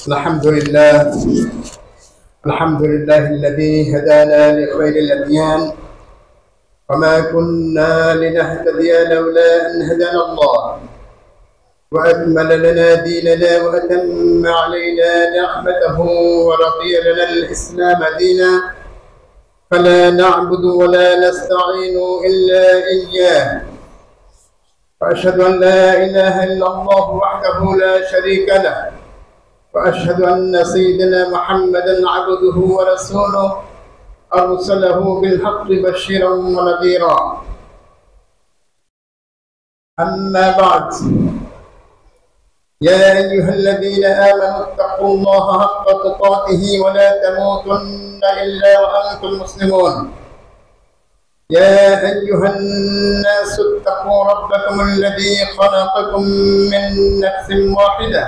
الحمد لله الذي هدانا لخير الأديان وما كنا لنهتدي لولا أن هدانا الله وأكمل لنا ديننا وأتم علينا نعمته ورضي لنا الإسلام دينا فلا نعبد ولا نستعين إلا إياه وأشهد أن لا إله إلا الله وحده لا شريك له وأشهد أن سيدنا محمدا عبده ورسوله أرسله بالحق بشيرا ونذيرا. أما بعد، يا أيها الذين آمنوا اتقوا الله حق تقاته ولا تموتن إلا وأنتم مسلمون. يا أيها الناس اتقوا ربكم الذي خلقكم من نفس واحدة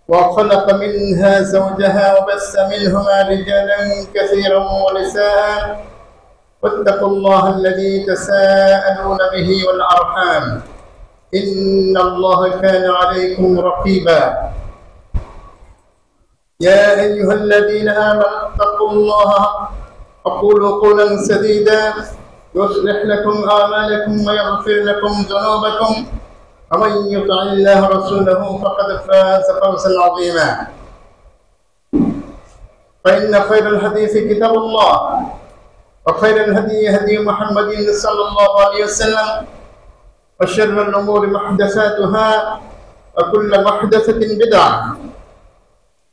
وخلق منها زوجها وبث منهما رجالا كثيرا ونساء واتقوا الله الذي تساءلون به والأرحام إن الله كان عليكم رقيبا. يا أيها الذين آمنوا اتقوا الله وقولوا قولا سديدا يصلح لكم أعمالكم ويغفر لكم ذنوبكم ومن يطع الله ورسوله فقد فاز فوزا عظيما. فإن خير الحديث كتاب الله وخير الهدي هدي محمد صلى الله عليه وسلم وشر الأمور محدثاتها وكل محدثة بدعة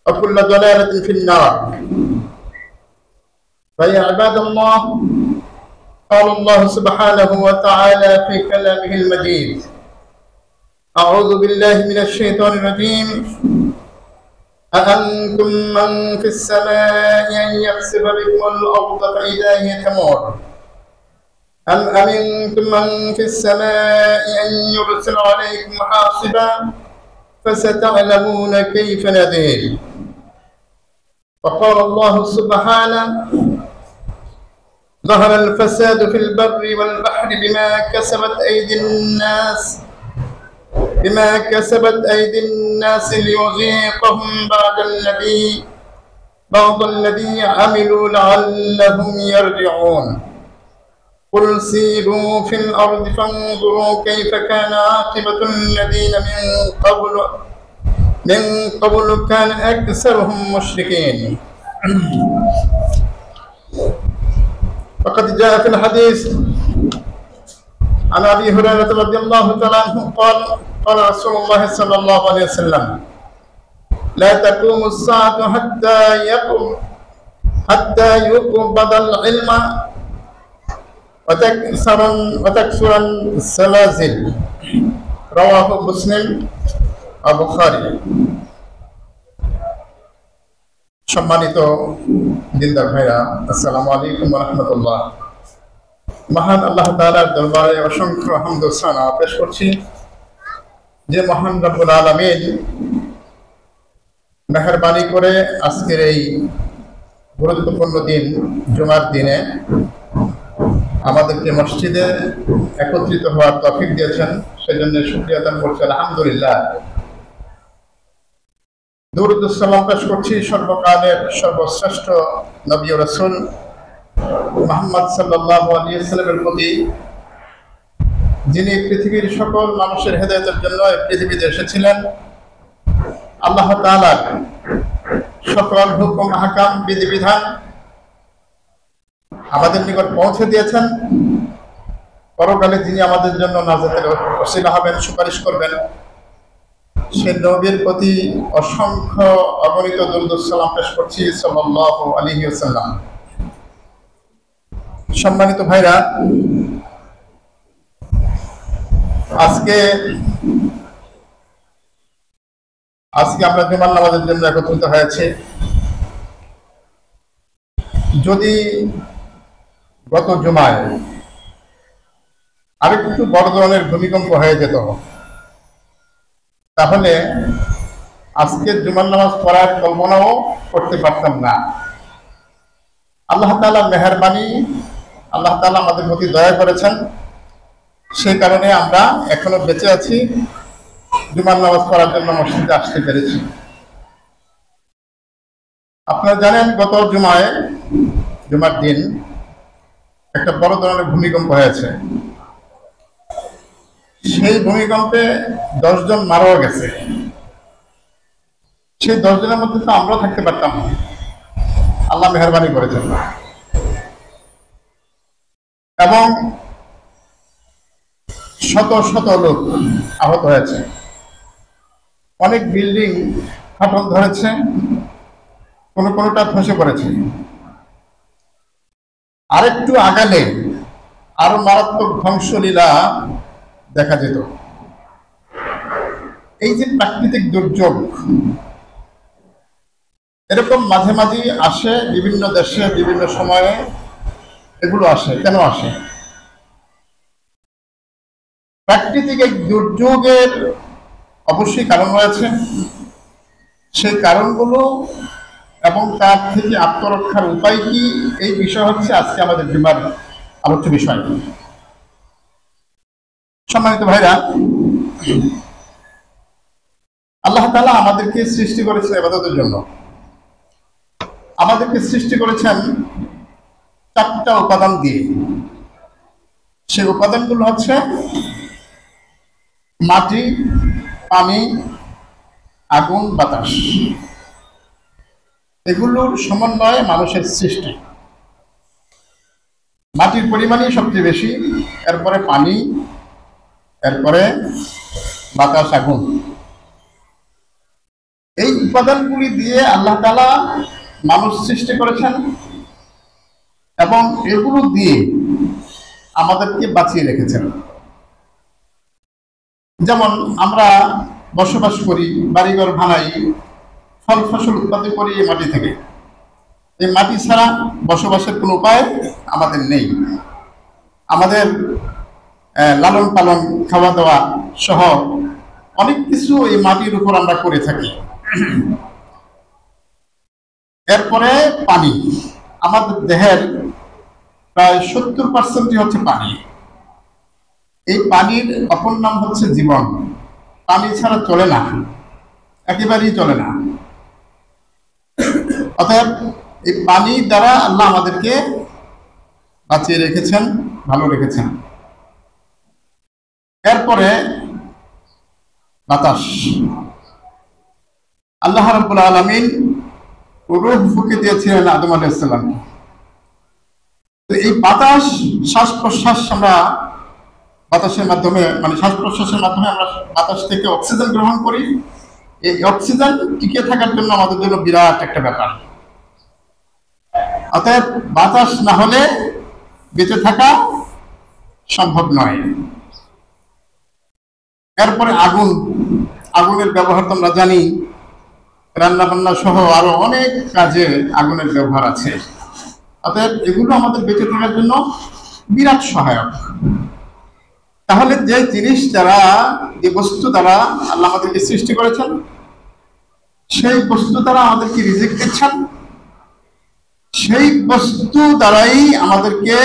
وكل ضلالة في النار. فيا عباد الله، قال الله سبحانه وتعالى في كلامه المجيد: أعوذ بالله من الشيطان الرجيم. أأنتم من في السماء أن يخسف بكم الأرض فإذا هي تمور أم أمنتم من في السماء أن يرسل عليكم حاصبا فستعلمون كيف نذير. وقال الله سبحانه: ظهر الفساد في البر والبحر بما كسبت أيدي الناس ليذيقهم بعض الذي عملوا لعلهم يرجعون. قل سيروا في الأرض فانظروا كيف كان عاقبة الذين من قبل كان أكثرهم مشركين. فقد جاء في الحديث عن أبي هريرة رضي الله تعالى عنه قال رسول الله صلى الله عليه وسلم: لا تقوم الساعة حتى يقبض العلم وتكثر السلاسل. رواه مسلم البخاري। সম্মানিত দিনদার ভাইরা, আসসালামু আলাইকুম ওয়া রাহমাতুল্লাহ। মহান আল্লাহ তাআলার দরবারে অসংখ্য হামদ ও সানা পেশ করছি, যে মহান রব্বুল আলামিন মেহেরবানি করে আজকের এই গুরুত্বপূর্ণ দিন, জুমার দিনে আমাদেরকে মসজিদে একত্রিত হওয়ার তৌফিক দিয়েছেন। সেজন্য শুকরিয়া আদায় করছি, আলহামদুলিল্লাহ। দুরূদ ও সালাম পেশ করছি সর্বকালের সর্বশ্রেষ্ঠ নবী ও রাসূল মুহাম্মদ সাল্লাল্লাহু আলাইহি ওয়াসাল্লামের প্রতি, যিনি পৃথিবীর সকল মানুষের হেদায়েতের জন্য পৃথিবীতে এসেছিলেন। আল্লাহ তাআলার সকল হুকুম আহকাম বিধিবিধান আমাদের নিকট পৌঁছে দিয়েছেন। পরকালে যিনি আমাদের জন্য নাজাতের ওসিলা হবেন, সুপারিশ করবেন, সে নবীর প্রতি অসংখ্য অগণিত দুরূদ ও সালাম পেশ করছি সাল্লাল্লাহু আলাইহি ওয়াসাল্লাম। সম্মানিত ভাইরা, আজকে আমরা জুমার নামাজের জন্য একত্রিত হয়েছি। যদি গত জুমায় আরেকটু বড় ধরনের ভূমিকম্প হয়ে যেত, তাহলে আজকের জুমার নামাজ পড়ার কল্পনাও করতে পারতাম না। আল্লাহ তাআলা মেহেরবানি, আল্লাহ তাআলা আমাদের প্রতি দয়া করেছেন, সেই কারণে আমরা এখনো বেঁচে আছি, জুমার নামাজ পড়ার জন্য মসজিদে আসতে পেরেছি। আপনারা জানেন গত জুমার দিন একটা বড় ধরনের ভূমিকম্প হয়েছে। সেই ভূমিকম্পে 10 জন মারাও গেছে। সেই 10 জনের মধ্যে তো আমরাও থাকতে পারতাম না, আল্লাহ মেহরবানি করেছেন। এবং শত শত লোক আহত হয়েছে, অনেক বিল্ডিং ফাটল ধরেছে, কোনোটা ধসে পড়েছে। আরেকটু আগালে আরো মারাত্মক ধ্বংসলীলা দেখা যেত। এই যে প্রাকৃতিক দুর্যোগ এরকম মাঝে মাঝে আসে, বিভিন্ন দেশে বিভিন্ন সময়ে এগুলো আসে। কেন আসে? প্রাকৃতিক এক দুর্যোগের অবশ্যই কারণ রয়েছে। সেই কারণগুলো এবং তার থেকে আত্মরক্ষার উপায় কি, এই বিষয় হচ্ছে আজকে আমাদের জুমার আলোচ্য বিষয়। সম্মানিত ভাইরা, আল্লাহ তাআলা আমাদেরকে সৃষ্টি করেছেন ইবাদতের জন্য। আমাদেরকে সৃষ্টি করেছেন 4টা উপাদান দিয়ে। সেই উপাদানগুলো হচ্ছে মাটি, পানি, আগুন, বাতাস। এগুলোর সমন্বয়ে মানুষের সৃষ্টি। মাটির পরিমাণই সবচেয়ে বেশি, এরপরে পানি, এরপরে বাতাস, আগুন। এই উপাদানগুলি দিয়ে আল্লাহ তাআলা মানুষ সৃষ্টি করেছেন এবং এগুলো দিয়ে আমাদেরকে বাঁচিয়ে রেখেছেন। যেমন আমরা বসবাস করি, বাড়িঘর বানাই, ফল ফসল উৎপাদন করি এই মাটি থেকে। এই মাটি ছাড়া বসবাসের কোনো উপায় আমাদের নেই। আমাদের লালন পালন, খাওয়া দাওয়া সহ অনেক কিছু এই মাটির উপর আমরা করে থাকি। এরপরে পানি। আমাদের দেহের প্রায় 70% হচ্ছে পানি। এই পানির অপর নাম হচ্ছে জীবন। পানি ছাড়া চলে না, একেবারেই চলে না। অতএব এই পানি দ্বারা আল্লাহ আমাদেরকে বাঁচিয়ে রেখেছেন, ভালো রেখেছেন। এরপরে বাতাস। আল্লাহ রাব্বুল আলামিন রূহ ফুঁকে দিয়েছিলেন আদম আলাইহিস সালাম। তো এই বাতাস, শ্বাস প্রশ্বাস, আমরা বাতাসের মাধ্যমে, মানে শ্বাস প্রশ্বাসের মাধ্যমে আমরা বাতাস থেকে অক্সিজেন গ্রহণ করি। এই অক্সিজেন টিকে থাকার জন্য আমাদের জন্য বিরাট একটা ব্যাপার। অতএব বাতাস না হলে বেঁচে থাকা সম্ভব নয়। এরপরে আগুন। আগুনের ব্যবহার তো আমরা জানি, রান্না বান্না সহ আরো অনেক কাজে আগুনের ব্যবহার আছে। অতএব এগুলো আমাদের বেঁচে থাকার জন্য বিরাট সহায়ক। তাহলে যে জিনিস দ্বারা, যে বস্তু দ্বারা আল্লাহ আমাদেরকে সৃষ্টি করেছেন, সেই বস্তু দ্বারা আমাদেরকে রিজিক দিচ্ছেন, সেই বস্তু দ্বারাই আমাদেরকে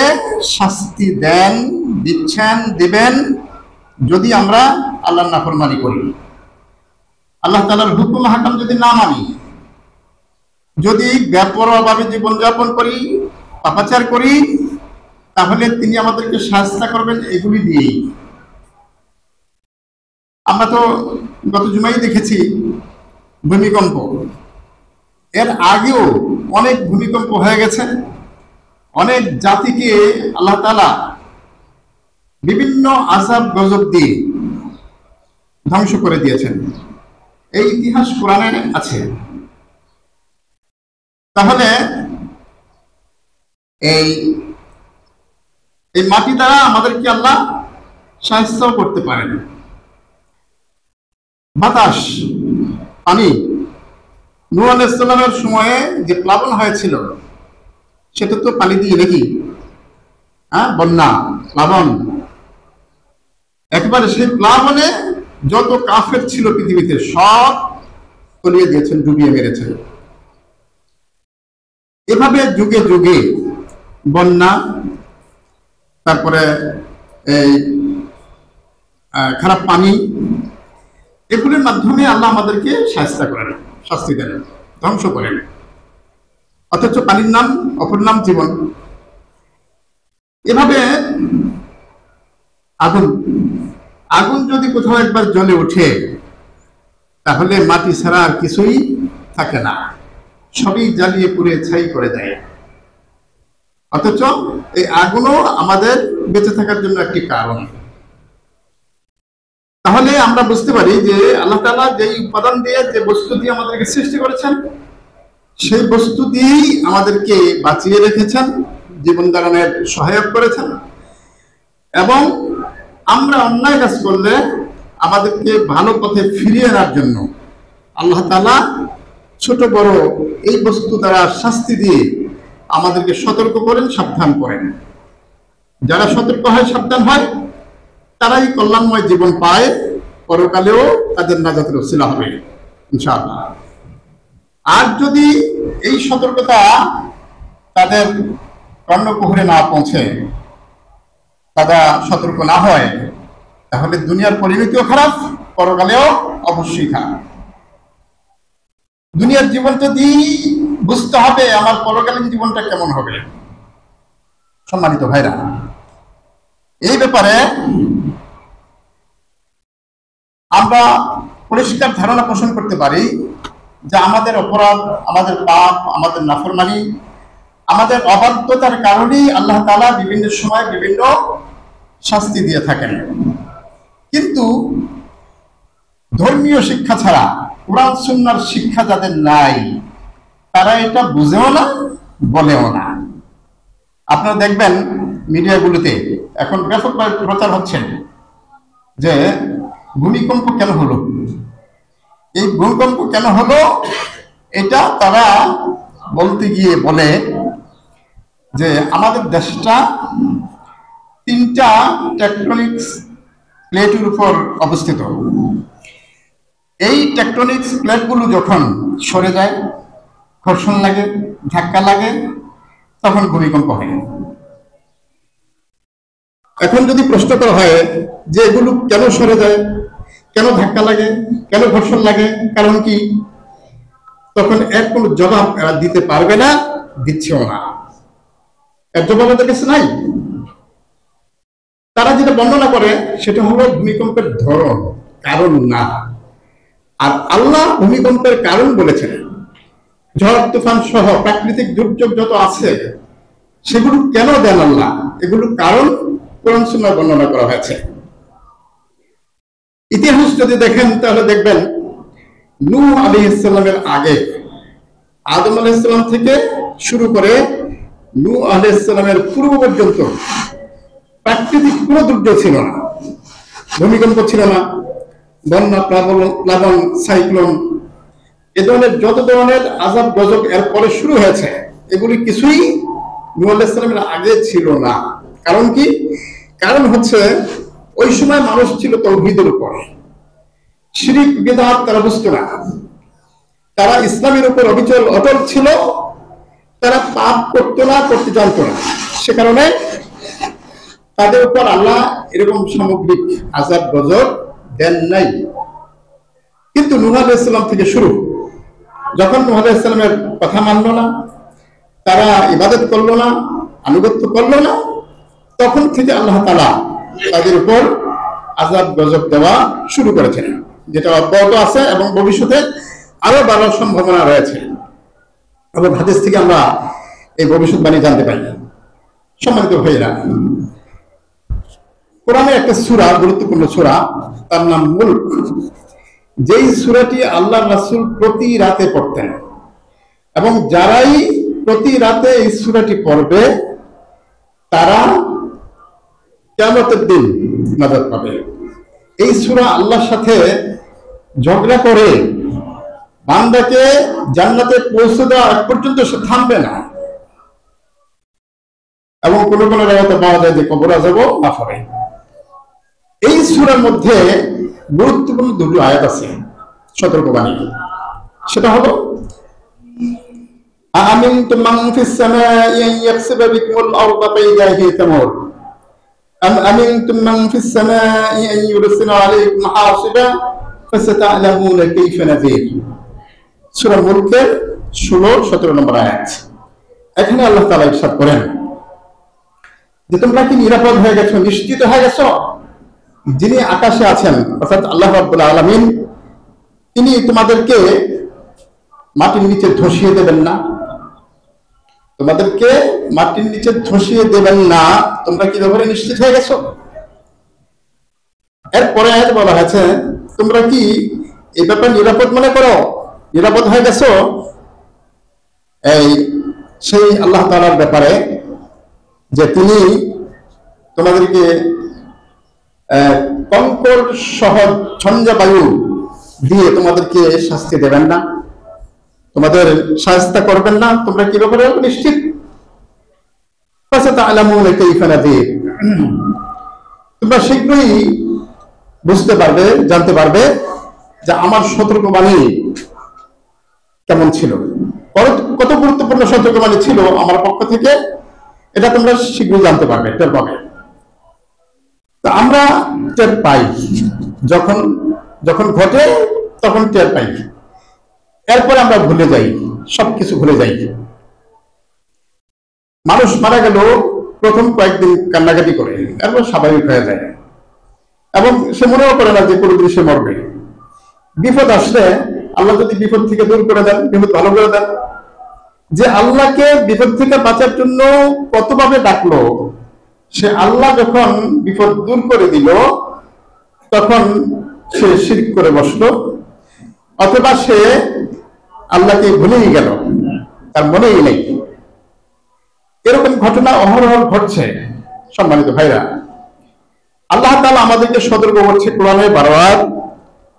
শাস্তি দিবেন যদি আমরা আল্লাহর নাফরমানি করি, আল্লাহ তাআলার হুকুম হাকাম যদি না মানি, যদি বেপরোয়াভাবে জীবনযাপন করি, পাপাচার করি, তাহলে তিনি আমাদেরকে শাস্তি করবেন এগুলি দিয়েই। আমরা তো গত জুমায় দেখেছি ভূমিকম্প। এর আগেও অনেক ভূমিকম্প হয়ে গেছে। অনেক জাতিকে আল্লাহ তাআলা বিভিন্ন আযাব গজব দিয়ে ধ্বংস করে দিয়েছেন। এই ইতিহাস কোরআনে আছে। তাহলে এই মাটি দ্বারা আমাদেরকে আল্লাহ সাহায্য করতে পারেন। বাতাস, পানি। নূহ আলাইহিস সালামের সময়ে যে প্লাবন হয়েছিল সেটা তো পানি দিয়ে নাকি, বন্যা, প্লাবন। একবারে সেই প্লাবনে যত কাফের ছিল পৃথিবীতে সব তলিয়ে দিয়েছেন, ডুবিয়ে মেরেছেন। এভাবে যুগে যুগে বন্যা, তারপরে এই খারাপ পানি, এগুলোর মাধ্যমে আল্লাহ আমাদেরকে শাস্তি দেন, ধ্বংস করেন। অথচ পানির নাম, অপর নাম জীবন। এভাবে আগুন আগুন যদি কোথাও একবার জ্বলে ওঠে তাহলে মাটি ছাড়া আর কিছুই থাকে না, সবই জ্বালিয়ে পুড়ে ছাই করে দেয়। অথচ এই আগুনও আমাদের বেঁচে থাকার জন্য একটি কারণ। তাহলে আমরা বুঝতে পারি যে আল্লাহ তাআলা যেই উপাদান দিয়ে, যে বস্তু দিয়ে আমাদেরকে সৃষ্টি করেছেন, সেই বস্তু দিয়েই আমাদেরকে বাঁচিয়ে রেখেছেন, জীবন ধারণের সহায়ক করেছেন। এবং আমরা অন্যায় কাজ করলে আমাদেরকে ভালো পথে ফিরিয়ে আনার জন্য আল্লাহ তাআলা ছোট বড় এই বস্তু দ্বারা শাস্তি দিয়ে আমাদেরকে সতর্ক করেন, সাবধান করেন। যারা সতর্ক হয়, সাবধান হয়, তারাই কল্যাণময় জীবন পায়, পরকালেও তাদের নাজাতের ওসিলা হবে ইনশাআল্লাহ। আর যদি এই সতর্কতা তাদের কর্ণকুহরে না পৌঁছে, তারা সতর্ক না হয়, তাহলে দুনিয়ার পরিণতিও খারাপ, পরকালেও অবশ্যই খারাপ। দুনিয়ার জীবনটা দিয়ে বুঝতে হবে আমার পরকালীন জীবনটা কেমন হবে। সম্মানিত ভাইরা, এই ব্যাপারে আমরা পরিষ্কার ধারণা পোষণ করতে পারি যে আমাদের অপরাধ, আমাদের পাপ, আমাদের নাফরমানি, আমাদের অবাধ্যতার কারণেই আল্লাহ তাআলা বিভিন্ন সময় বিভিন্ন শাস্তি দিয়ে থাকেন। কিন্তু ধর্মীয় শিক্ষা ছাড়া, কুরআন সুন্নাহর শিক্ষা যাদের নাই, তারা এটা বুঝেও না, বলেও না। আপনারা দেখবেন মিডিয়াগুলোতে এখন ব্যাপকভাবে প্রচার হচ্ছে যে ভূমিকম্প কেন হলো, এই ভূমিকম্প কেন হলো, এটা তারা বলতে গিয়ে বলে যে আমাদের দেশটা 3টা টেকটনিক্স প্লেটের উপর অবস্থিত। এই টেকটনিক্স প্লেটগুলো যখন সরে যায়, ঘর্ষণ লাগে, ধাক্কা লাগে, তখন ভূমিকম্প হয়। এখন যদি প্রশ্ন করা হয় যে এগুলো কেন সরে যায়, কেন ধাক্কা লাগে, কেন ঘর্ষণ লাগে, কারণ কি, তখন এর কোনো জবাব এরা দিতে পারবে না, দিচ্ছেও না। এর জবাব ওদের কাছে নাই। তারা যেটা বর্ণনা করে সেটা হলো ভূমিকম্পের ধরন, কারণ না। আর আল্লাহ ভূমিকম্পের কারণ বলেছেন। ঝড় তুফান সহ প্রাকৃতিক দুর্যোগ যত আছে সেগুলো কেন দেন আল্লাহ, এগুলো কারণ কোরআন সুন্নাহয় বর্ণনা করা হয়েছে। ইতিহাস যদি দেখেন তাহলে দেখবেন নূহ আলাইহিস সালামের আগে, আদম আলাইহিস সালাম থেকে শুরু করে নূহ আলাইহিস সালামের পূর্ব পর্যন্ত প্রাকৃতিক কোনো দুর্যোগ ছিল না। ভূমিকম্প ছিল না, বন্যা, প্লাবন, সাইক্লোন, এ ধরনের যত ধরনের আযাব গজব এর পরে শুরু হয়েছে, এগুলি কিছুই নূহ আলাইহিস সালামের আগে ছিল না। কারণ কি, কারণ হচ্ছে ওই সময় মানুষ ছিল তাওহীদের উপর, শিরক বিদআত তারা বুঝতো না, তারা ইসলামের উপর অবিচল অটল ছিল, তারা পাপ করতো না, করতে জানতো না। সে কারণে তাদের উপর আল্লাহ এরকম সামগ্রিক আযাব গজব দেন নাই। কিন্তু নূহ আলাইহিস সালাম থেকে শুরু, যখন নূহ আলাইহিস সালামের কথা মানলো না, তারা ইবাদত করলো না, আনুগত্য করলো না, তখন থেকে আল্লাহ তাআলা তাদের উপর আযাব গজব দেওয়া শুরু করেছেন, যেটা অব্যাহত আছে এবং ভবিষ্যতে আরো বাড়ার সম্ভাবনা রয়েছে। এবং হাদিস থেকে আমরা এই ভবিষ্যৎবাণী জানতে পারি। সম্মানিত ভাইয়েরা, কোরআনে একটা সূরা, গুরুত্বপূর্ণ সূরা, তার নাম মুলক, যেই সূরাটি আল্লাহর রাসূল প্রতি রাতে পড়তেন, এবং যারাই প্রতি রাতে এই সূরাটি পড়বে তারা কিয়ামতের দিন নাজাত পাবে। এই সূরা আল্লাহর সাথে ঝগড়া করে বান্দাকে জান্নাতে পৌঁছে দেওয়া আগ পর্যন্ত সে থামবে না। এবং কোন কোন রাওয়াতে পাওয়া যায় যে কবর আযাবও মাফ হবে। এই সূরার মধ্যে গুরুত্বপূর্ণ দুটো আয়াত আছে, সতর্কবাণী। সেটা হলো আমিনতুম মান ফিস সামাই আন ইয়াখসিবা বিকুমুল আরদা ফাইযা হিয়া তামুর আম আমিনতুম মান ফিস সামাই আন ইউরসিলা আলাইকুম হাসিবা ফাসাতা'লামুনা কাইফা নাযির। সূরা মুলকের 16-17 নম্বর আয়াত। এখানে আল্লাহ তাআলা ইরশাদ করেন যে তোমরা কি নিরাপদ হয়ে গেছো, নিশ্চিত হয়ে গেছো? যিনি আকাশে আছেন অর্থাৎ আল্লাহ রাব্বুল আলামিন, তিনি তোমাদেরকে মাটির নিচে ধসিয়ে দেবেন না, তোমাদেরকে মাটির নিচে ধসিয়ে দেবেন না। তোমরা কি ব্যাপারে নিশ্চিত হয়ে গেছো? এরপরে বলা হয়েছে তোমরা কি এই ব্যাপারে নিরাপদ মনে করো, নিরাপদ হয়ে গেছো এই সেই আল্লাহ তাআলার ব্যাপারে যে তিনি তোমাদেরকে কঙ্কর সহ ঝঞ্ঝা বায়ু দিয়ে তোমাদেরকে শাস্তি দেবেন না, তোমাদের শাস্তি করবেন না। তোমরা কি ব্যাপারে নিশ্চিত? তোমরা শীঘ্রই বুঝতে পারবে, জানতে পারবে যে আমার সতর্কবাণী কেমন ছিল, কত গুরুত্বপূর্ণ সতর্কবাণী ছিল আমার পক্ষ থেকে, এটা তোমরা শীঘ্রই জানতে পারবে, টের পাবে। তো আমরা টের পাই, যখন যখন ঘটে তখন টের পাই, এরপরে আমরা ভুলে যাই, সবকিছু ভুলে যাই। মানুষ মারা গেল প্রথম কয়েকদিন কান্নাকাটি করে, এরপর স্বাভাবিক হয়ে যায় এবং সে মনেও করে না যে কোনোদিন সে মরবে। বিপদ আসলে আল্লাহ যদি বিপদ থেকে দূর করে দেন, বিপদ ভালো করে দেন, যে আল্লাহকে বিপদ থেকে বাঁচার জন্য কতভাবে ডাকলো, সে আল্লাহ যখন বিপদ দূর করে দিল তখন সে শিরক করে বসলো, অথবা সে আল্লাহকে ভুলেই গেল, তার মনেই নেই। এরকম ঘটনা অহরহ ঘটছে। সম্মানিত ভাইরা, আল্লাহ তাআলা আমাদেরকে সতর্ক করছে কোরআনে বারবার,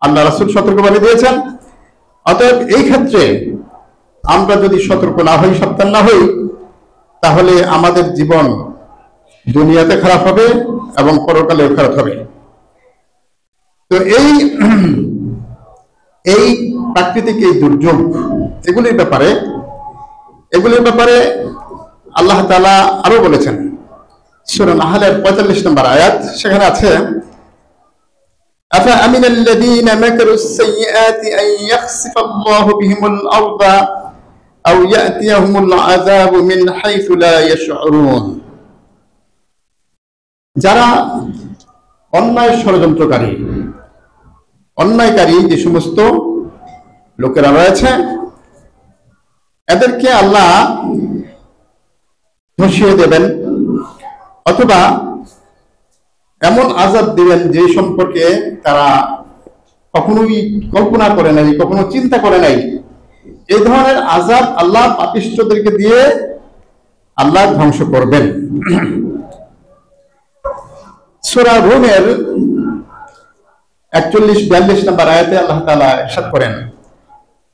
আল্লাহ রাসূল সতর্কবাণী দিয়েছেন। অতএব এই ক্ষেত্রে আমরা যদি সতর্ক না হই, সাবধান না হই, তাহলে আমাদের জীবন দুনিয়াতে খারাপ হবে এবং পরকালেও খারাপ হবে। তো এই প্রাকৃতিক এই দুর্যোগ এগুলির ব্যাপারে আল্লাহ তাআলা আরো বলেছেন সূরা নাহলের 45 নম্বর আয়াত, সেখানে আছে আফা আমিনাল্লাযীনা মাকারুস সাইয়্যাতি আন ইয়াখসিফাল্লাহু বিহিমুল আরদা আও ইয়াতিয়াহুমুল আযাবু মিন হাইথু লা ইয়াশউরুন। যারা অন্যায়কারী যে সমস্ত লোকেরা রয়েছে, এদেরকে আল্লাহ ধসিয়ে দেবেন অথবা এমন আযাব দিবেন যে সম্পর্কে তারা কখনোই কল্পনা করে নাই, কখনো চিন্তা করে নাই। এই ধরনের আযাব আল্লাহ পাপিষ্ঠদেরকে দিয়ে আল্লাহ ধ্বংস করবেন। সূরা রুমের 41-42 নম্বর আয়াতে আল্লাহ তাআলা ইরশাদ করেন,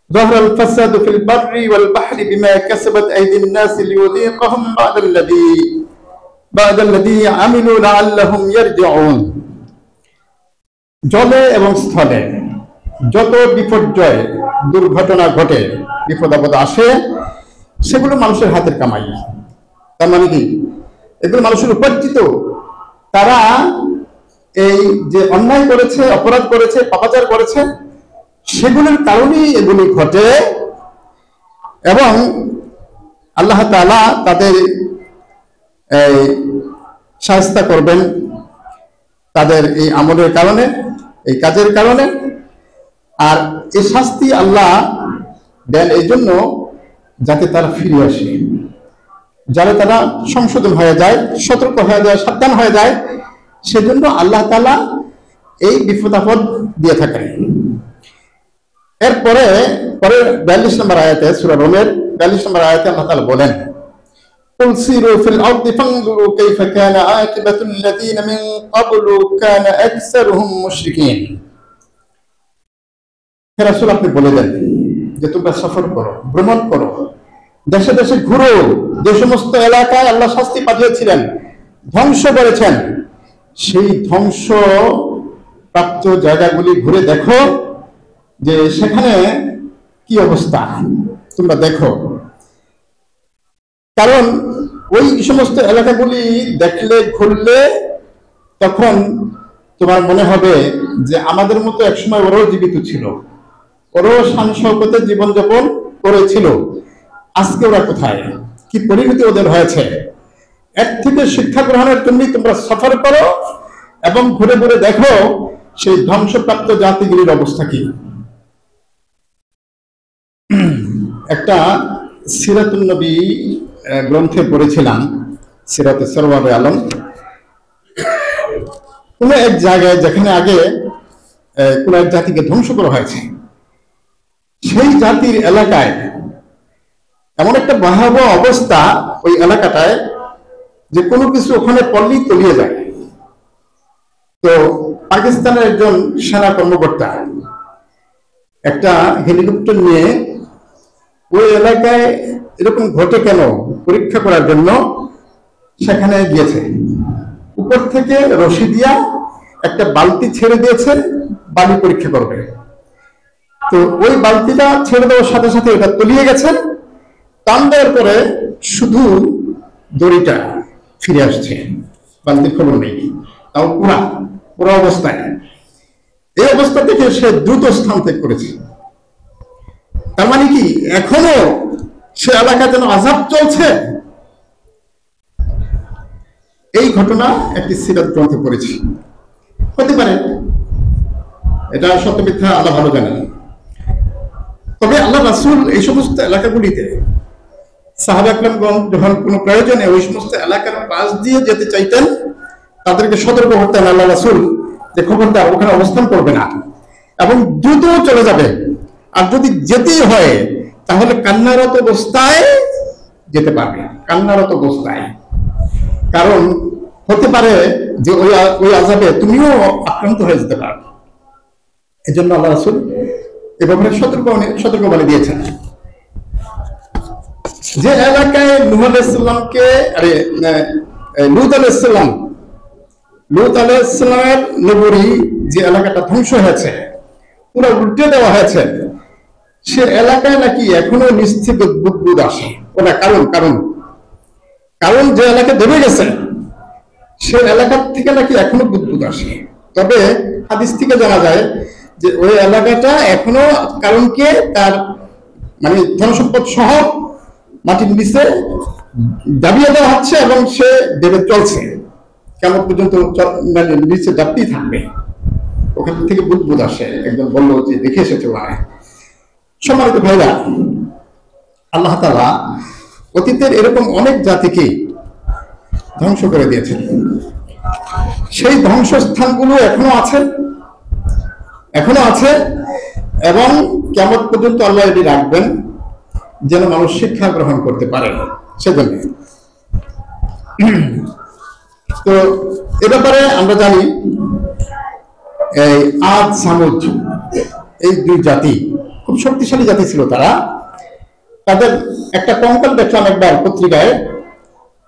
ظهر الفساد في البر والبحر بما كسبت أيدي الناس ليذيقهم بعد الذي عملوا لعلهم يرجعون। জলে এবং স্থলে যত বিপর্যয় দুর্ঘটনা ঘটে, বিপদ আপদ আসে, সেগুলো মানুষের হাতের কামাই। তার মানে কি, এগুলো মানুষের উপার্জিত। তারা এই যে অন্যায় করেছে, অপরাধ করেছে, পাপাচার করেছে, সেগুলোর কারণেই এগুলি ঘটে এবং আল্লাহ তাআলা তাদের শাস্তি করবেন তাদের এই আমলের কারণে, এই কাজের কারণে। আর এই শাস্তি আল্লাহ দেন এই জন্য যাতে তারা ফিরে আসে, যাতে তারা সংশোধন হয়ে যায়, সতর্ক হয়ে যায়, সাবধান হয়ে যায়। সেজন্য আল্লাহ তাআলা এই বিপদ আপদ দিয়ে থাকেন। এরপরে 42 নম্বর আয়াতে, সূরা রুমের 42 নম্বর আয়াতে আল্লাহ তাআলা বলেন, কুল সিরু ফিল আরদি ফানজুরু কাইফা কানা আকিবাতুল লাযিনা মিন ক্বাবলু কানা আকসারুহুম মুশরিকিন। হে রাসূল, আপনি বলে দেন যে তোমরা সফর করো, ভ্রমণ করো, দেশে দেশে ঘুরো, যে সমস্ত এলাকায় আল্লাহ শাস্তি পাঠিয়েছিলেন, ধ্বংস করেছেন, সেই ধ্বংস প্রাপ্ত জায়গাগুলি ঘুরে দেখো যে সেখানে কি অবস্থা, তোমরা দেখো। কারণ ওই সমস্ত এলাকাগুলি দেখলে, ঘুরলে, তখন তোমার মনে হবে যে আমাদের মতো একসময় ওরাও জীবিত ছিল, ওরাও শান শওকতে জীবনযাপন করেছিল, আজকে ওরা কোথায়, কি পরিণতি ওদের হয়েছে, এর থেকে শিক্ষা গ্রহণের জন্য তোমরা সফর করো এবং ঘুরে ঘুরে দেখো সেই ধ্বংসপ্রাপ্ত জাতিগুলির অবস্থা কি। একটা সিরাতুন নবী গ্রন্থে পড়েছিলাম, সিরাতে সরওয়ারে আলম, কোন এক জায়গায় যেখানে আগে কোন এক জাতিকে ধ্বংস করা হয়েছে, সেই জাতির এলাকায় এমন একটা ভয়াবহ অবস্থা ওই এলাকাটায় যে কোনো কিছু ওখানে পড়লেই তলিয়ে যায়। তো পাকিস্তানের একজন সেনা কর্মকর্তা একটা হেলিকপ্টার নিয়ে ওই এলাকায় এরকম ঘটে কেন পরীক্ষা করার জন্য সেখানে গিয়েছে। উপর থেকে রশি দিয়া একটা বালতি ছেড়ে দিয়েছে, বালি পরীক্ষা করবে। তো ওই বালতিটা ছেড়ে দেওয়ার সাথে সাথে এটা তলিয়ে গেছে, টান দেওয়ার পরে শুধু দড়িটা ফিরে আসছে, বালতির খবর নেই, তাও পুরা পুরা অবস্থায়। এই অবস্থা থেকে সে দ্রুত স্থান ত্যাগ করেছে। তার মানে কি এখনো সে এলাকায় যেন আযাব চলছে। এই ঘটনা একটি সিরাত গ্রন্থে পড়েছি। হতে পারে এটা সত্য মিথ্যা আল্লাহ ভালো জানেন। তবে আল্লাহ রাসূল এই সমস্ত এলাকাগুলিতে সাহাবা একরামগণ যখন কোনো প্রয়োজনে ওই সমস্ত এলাকার পাশ দিয়ে যেতে চাইতেন, তাদেরকে সতর্ক করতেন আল্লাহ রাসূল যে খবরদার ওখানে অবস্থান করবে না এবং দ্রুত চলে যাবে, আর যদি যেতেই হয় তাহলে কান্নারত অবস্থায় যেতে পারবে, কান্নারত অবস্থায়। কারণ হতে পারে যে ওই আযাবে তুমিও আক্রান্ত হয়ে যেতে পারবে। এই জন্য আল্লাহ রাসূল এ ব্যাপারে সতর্কবাণী দিয়েছেন। যে এলাকায় নূহ আলাইহিস সালামকে লূত আলাইহিস সালামের নগরী যে এলাকাটা ধ্বংস হয়েছে, পুরো উল্টে দেওয়া হয়েছে, সে এলাকায় নাকি এখনো নিশ্চিত বুদবুদ আসে। ওটা কারণ যে এলাকা ডুবে গেছে সে এলাকা থেকে নাকি এখনো বুদবুদ আসে। তবে হাদিস থেকে জানা যায় যে ওই এলাকাটা এখনো কারণকে তার মানে ধনসম্পদ সহ মাটির নিচে দাবিয়ে দেওয়া হচ্ছে এবং সে দেবে চলছে, কেমন পর্যন্ত মানে নিচে দাবতেই থাকবে। ওখান থেকে বুদবুদ আসে। একজন বললো যে দেখে এসেছে ওখানে। সম্মানিত ভাইরা, আল্লাহ তাআলা অতীতের এরকম অনেক জাতিকে ধ্বংস করে দিয়েছেন। সেই ধ্বংসস্থানগুলো এখনো আছে এবং কিয়ামত পর্যন্ত আল্লাহ এটি রাখবেন যেন মানুষ শিক্ষা গ্রহণ করতে পারে। সেজন্য তো এ ব্যাপারে আমরা জানি এই আদ সামুদ এই দুই জাতি খুব শক্তিশালী জাতি ছিল। তাদের একটা কঙ্কাল দেখলাম একবার পত্রিকায়।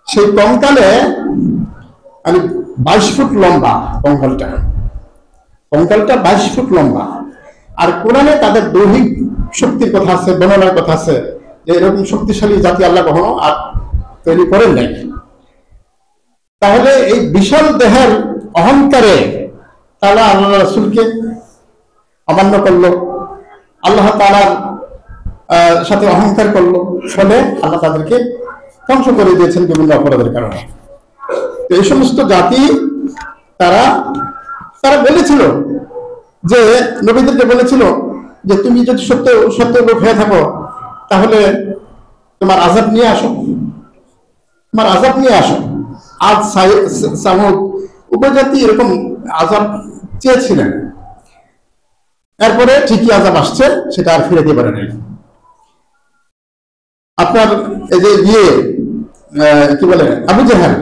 সেই কঙ্কালে 22 ফুট লম্বা, কঙ্কালটা 22 ফুট লম্বা। আর কোরআনে তাদের দৈহিক শক্তির কথা আছে, বর্ণনার কথা আছে যে এরকম শক্তিশালী জাতি আল্লাহ কখনো আর তৈরি করেন নাই। তাহলে এই বিশাল দেহের অহংকারে তারা আল্লাহ রাসূলকে অমান্য করলো, আল্লাহ তাআলার সাথে অহংকার করলো, ফলে আল্লাহ তাদেরকে ধ্বংস করে দিয়েছেন বিভিন্ন অপরাধের কারণে। তো এই সমস্ত জাতি তারা বলেছিল যে নবীদেরকে বলেছিল যে তুমি যদি সত্য লোক হয়ে থাকো তাহলে তোমার আযাব নিয়ে আসো। আদ সামুদ উপজাতি এরকম আযাব চেয়েছিলেন, এরপরে ঠিকই আযাব আসছে, সেটা আর ফিরে দিতে পারে নাই। আপনার এই যে কি বলে আবু জাহেল,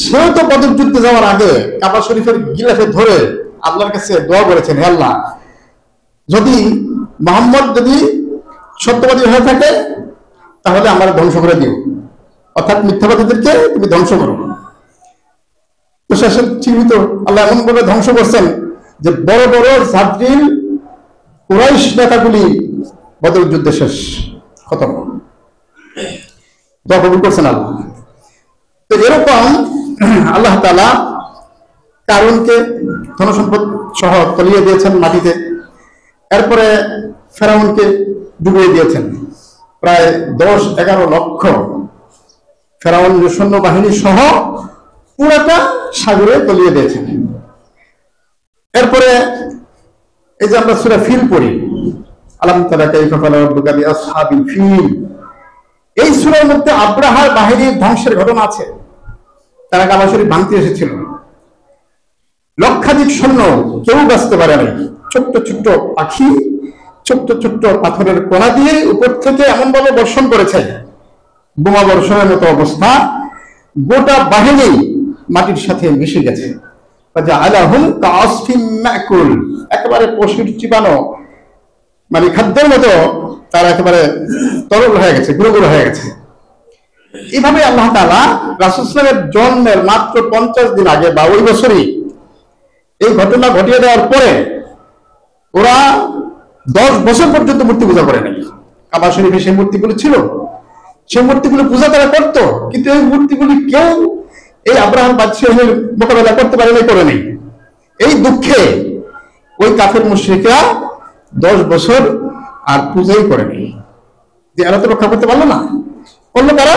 সেও তো বদর যুদ্ধে যাওয়ার আগে কাবা শরীফের গিলাফে ধরে আল্লাহর কাছে দোয়া করেছেন, হে আল্লাহ, যদি মুহাম্মদ যদি সত্যবাদী হয়ে থাকে তাহলে আমার ধ্বংস করে দিও, অর্থাৎ মিথ্যাবাদীদেরকে তুমি ধ্বংস করো। তো শেষে জীবিত আল্লাহ এমন ভাবে ধ্বংস করছেন যে বড় বড় জাতির কুরাইশ নেতাগুলি বদর যুদ্ধে শেষ খতম, দোয়া কবুল করছেন আল্লাহ। তো এরকম আল্লাহ তাআলা কারণকে ধনসম্পদ সহ তলিয়ে দিয়েছেন মাটিতে, এরপরে ফেরাউনকে ডুবিয়ে দিয়েছেন। প্রায় 10-11 লক্ষ ফেরাউন সৈন্যবাহিনী সহ পুরাটা সাগরে তলিয়ে দিয়েছেন। এরপরে এই যে আমরা সূরা ফিল পড়ি, আলাম তারা কাইফা ফাআলা রাব্বুকা বিআসহাবিল ফিল, এই সূরার মধ্যে আব্রাহার বাহিনীর ধ্বংসের ঘটনা আছে। তারা কাবা শরীফ ভাঙতে এসেছিল, লক্ষাধিক সৈন্য, কেউ বাঁচতে পারে নাই। ছোট্ট ছোট্ট পাখি ছোট্ট ছোট্ট পাথরের কোনা দিয়ে উপর থেকে এমন ভাবে বর্ষণ করেছে, বোমা বর্ষণের মতো অবস্থা, গোটা বাহিনী মাটির সাথে মিশে গেছে। একেবারে পশুর চিবানো মানে খাদ্যের মতো তারা একেবারে তরল হয়ে গেছে, গুঁড়ো গুঁড়ো হয়ে গেছে। এইভাবে আল্লাহ তাআলা রাসূল সাল্লাল্লাহু আলাইহি ওয়াসাল্লামের জন্মের মাত্র 50 দিন আগে বা ওই বছরই এই ঘটনা ঘটিয়ে দেওয়ার পরে ওরা 10 বছর পর্যন্ত মূর্তি পূজা করে নাই। কাবা শরীফে সেই মূর্তিগুলো ছিল, সেই মূর্তিগুলো পূজা তারা করতো, কিন্তু এই মূর্তিগুলি কেউ এই আব্রাহাম বাদশাহের মোকাবেলা করতে পারে নাই, করে নেই। এই দুঃখে ওই কাফের মুশরিকরা 10 বছর আর পূজাই করেনি। যে এরা তো রক্ষা করতে পারলো না, করলো কারা?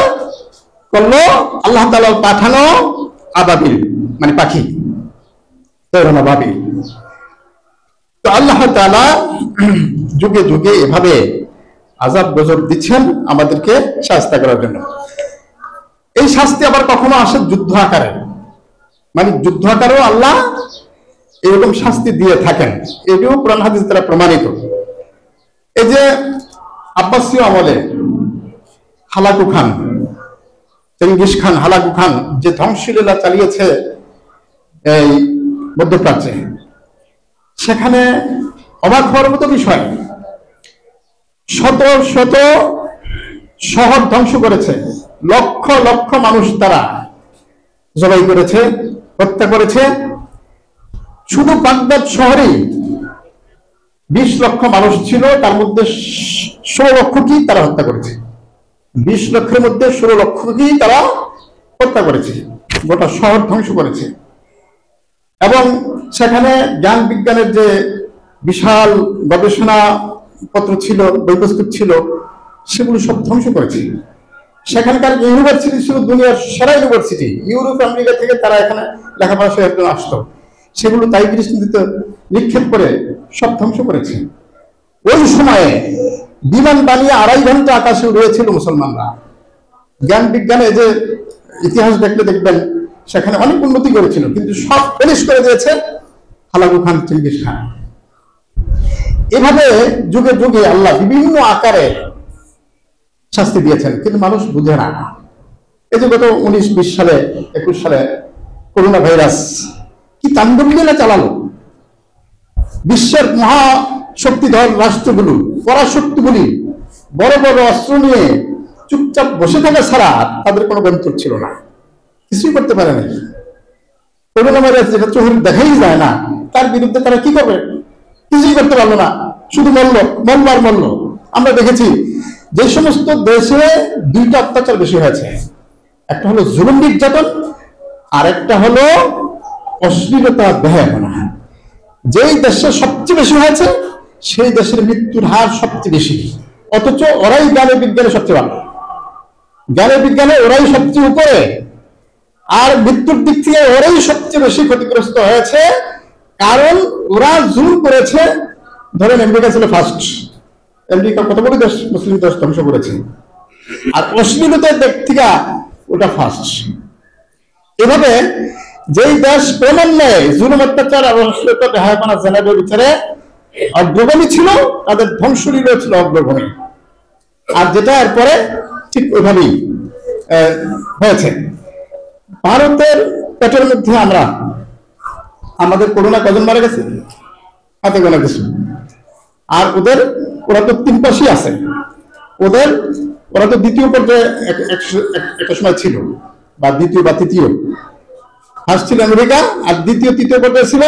করলো আল্লাহ তাআলা পাঠানো আবাবিল, মানে পাখি, তৈরন আবাবিল। তো আল্লাহ তাআলা যুগে যুগে এভাবে আযাব গজব দিচ্ছেন আমাদেরকে শাস্তি করার জন্য। এই শাস্তি আবার কখনো আসে যুদ্ধ আকারে, মানে যুদ্ধ আকারেও আল্লাহ এরকম শাস্তি দিয়ে থাকেন। এটিও কোরআন হাদিস দ্বারা প্রমাণিত। এই যে আব্বাসীয় আমলে Hulagu Khan, Genghis Khan, Hulagu Khan যে ধ্বংসলীলা চালিয়েছে এই মধ্যপ্রাচ্যে, সেখানে অবাক হওয়ার মতো বিষয়, শত শত শহর ধ্বংস করেছে, লক্ষ লক্ষ মানুষ তারা জবাই করেছে, হত্যা করেছে। শুধু বাগদাদ শহরেই 20 লক্ষ মানুষ ছিল, তার মধ্যে 16 লক্ষ কি তারা হত্যা করেছে। 20 লক্ষের মধ্যে 16 লক্ষ কি তারা হত্যা করেছে, গোটা শহর ধ্বংস করেছে। এবং সেখানে জ্ঞান বিজ্ঞানের যে বিশাল গবেষণা পত্র ছিল, বই পুস্তক ছিল, সেগুলো সব ধ্বংস করেছে। সেখানকার ইউনিভার্সিটি ছিল দুনিয়ার সেরা ইউনিভার্সিটি, ইউরোপ আমেরিকা থেকে তারা এখানে লেখাপড়া একজন আসতো, সেগুলো তাইগ্রিস নদীতে নিক্ষেপ করে সব ধ্বংস করেছে। ওই সময়ে বিমান বানিয়ে 2.5 ঘন্টা আকাশে উড়িয়েছিল মুসলমানরা। জ্ঞান বিজ্ঞানে যে ইতিহাস দেখলে দেখবেন সেখানে অনেক উন্নতি করেছিল, কিন্তু সব ফিনিশ করে দিয়েছে হালাকু খান, চেঙ্গিস খান। এভাবে যুগে যুগে আল্লাহ বিভিন্ন আকারে শাস্তি দিয়েছেন, কিন্তু মানুষ বুঝে না। এই যে গত 19-20 সালে 21 সালে করোনা ভাইরাস কি তাণ্ডবলীলা চালালো। বিশ্বের মহাশক্তিধর রাষ্ট্রগুলো, পরাশক্তিগুলি বড় বড় অস্ত্র নিয়ে চুপচাপ বসে থাকা ছাড়া তাদের কোনো গন্তব্য ছিল না, কিছুই করতে পারে না। করোনা ভাইরাস যেটা চোখে দেখাই যায় না, তার বিরুদ্ধে তারা কি করবে? কিছুই করতে পারলো না, শুধু মরল। আমরা দেখেছি যে সমস্ত দেশে 2টা অত্যাচার বেশি হয়েছে, একটা হলো জুলুম নির্যাতন, আর একটা হলো অশ্লীলতা বেহায়াপনা। যেই দেশে সবচেয়ে বেশি হয়েছে সেই দেশের মৃত্যুর হার সবচেয়ে বেশি, অথচ ওরাই জ্ঞানে বিজ্ঞানে সবচেয়ে ভালো, জ্ঞানে বিজ্ঞানে ওরাই সবচেয়ে উপরে, আর মৃত্যুর দিক থেকে ওরাই সবচেয়ে বেশি ক্ষতিগ্রস্ত হয়েছে। কারণ ওরা জুলুম করেছে। ধরেন আমেরিকা ছিল ফার্স্ট, আমেরিকা কত বড় দেশ, মুসলিম দেশ ধ্বংস করেছে, আর অশ্লীলতার দিক থেকে ওটা ফার্স্ট। এভাবে যেই দেশ ক্রমান্বয়ে জুলুম, অত্যাচার আর অশ্লীলতা বেহায়াপনা জেনারেল বিচারে অগ্রগামী ছিল, তাদের ধ্বংসলীলা ছিল অগ্রগামী। আর যেটা এরপরে ঠিক ওইভাবেই হয়েছে। ভারতের পেটের মধ্যে আমাদের করোনা কজন মারা গেছে? হাতে গোনা কিছু। আর ওরা তো 3 পাশই আছে। ওরা তো দ্বিতীয় পর্যায়ে একটা সময় ছিল, বা দ্বিতীয় বা তৃতীয়। ফার্স্ট ছিল আমেরিকা, আর দ্বিতীয় তৃতীয় পর্যায়ে ছিল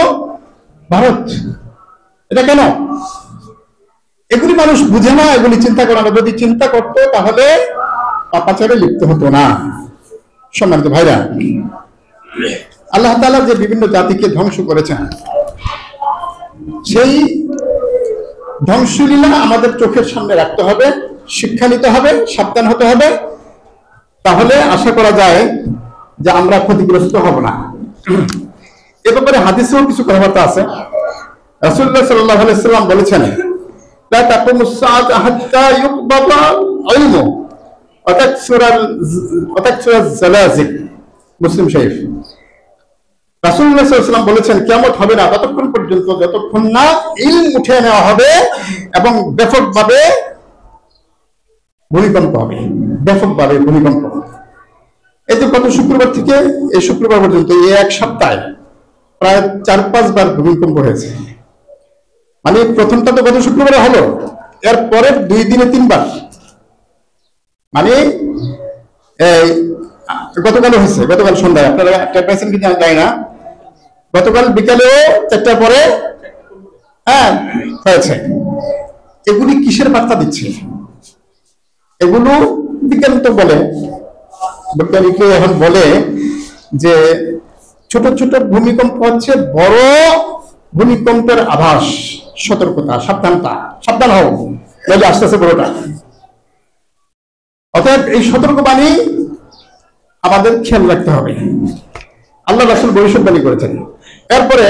ভারত। এটা কেন? এগুলি মানুষ বুঝে না, এগুলি চিন্তা করে না। যদি চিন্তা করতো তাহলে পাপাচারে লিপ্ত হতো না। সম্মানিত ভাইরা, আল্লাহ তাআলা যে বিভিন্ন জাতিকে ধ্বংস করেছেন, সেই ধ্বংসলীলা আমাদের চোখের সামনে রাখতে হবে, শিক্ষা নিতে হবে, সাবধান হতে হবে। তাহলে আশা করা যায় যে আমরা ক্ষতিগ্রস্ত হব না। এ ব্যাপারে হাদিসেও কিছু কথাবার্তা আছে। রাসূলুল্লাহ সাল্লাল্লাহু আলাইহি ওয়াসাল্লাম বলেছেন, লা তাকুমুস সাআতু হাত্তা ইউকবাদা ইলমু ওয়া তাকসুরাল জালাজিল। মুসলিম শরীফ। রাসূলুল্লাহ সাল্লাল্লাহু আলাইহি ওয়াসাল্লাম বলেছেন, কিয়ামত হবে না ততক্ষণ পর্যন্ত যতক্ষণ না ইলম উঠে নেওয়া হবে এবং ব্যাপকভাবে ভূমিকম্প হবে। ব্যাপকভাবে ভূমিকম্প। এই তো গত শুক্রবার থেকে এই শুক্রবার পর্যন্ত এই এক সপ্তাহে প্রায় 4-5 বার ভূমিকম্প হয়েছে। মানে প্রথমটা তো গত শুক্রবারে হলো, এর পরের 2 দিনে 3 বার। মানে এই গতকাল হয়েছে, গতকাল সন্ধ্যায়, আপনারা টের পাইছেন কি জানি না, গতকাল বিকালেও 4টার পরে হয়েছে। এগুলি কিসের বার্তা দিচ্ছে? এগুলো বিজ্ঞান তো বলে, বৈজ্ঞানিকরা এখন বলে যে ছোট ছোট ভূমিকম্প হচ্ছে বড় ভূমিকম্পের আভাস, সতর্কতা, সাবধান হও, তাহলে আস্তে আস্তে বড়টা। অতএব এই সতর্কবাণী আমাদের খেয়াল রাখতে হবে। আল্লাহ রাসূল ভবিষ্যৎবাণী করেছেন। এরপরে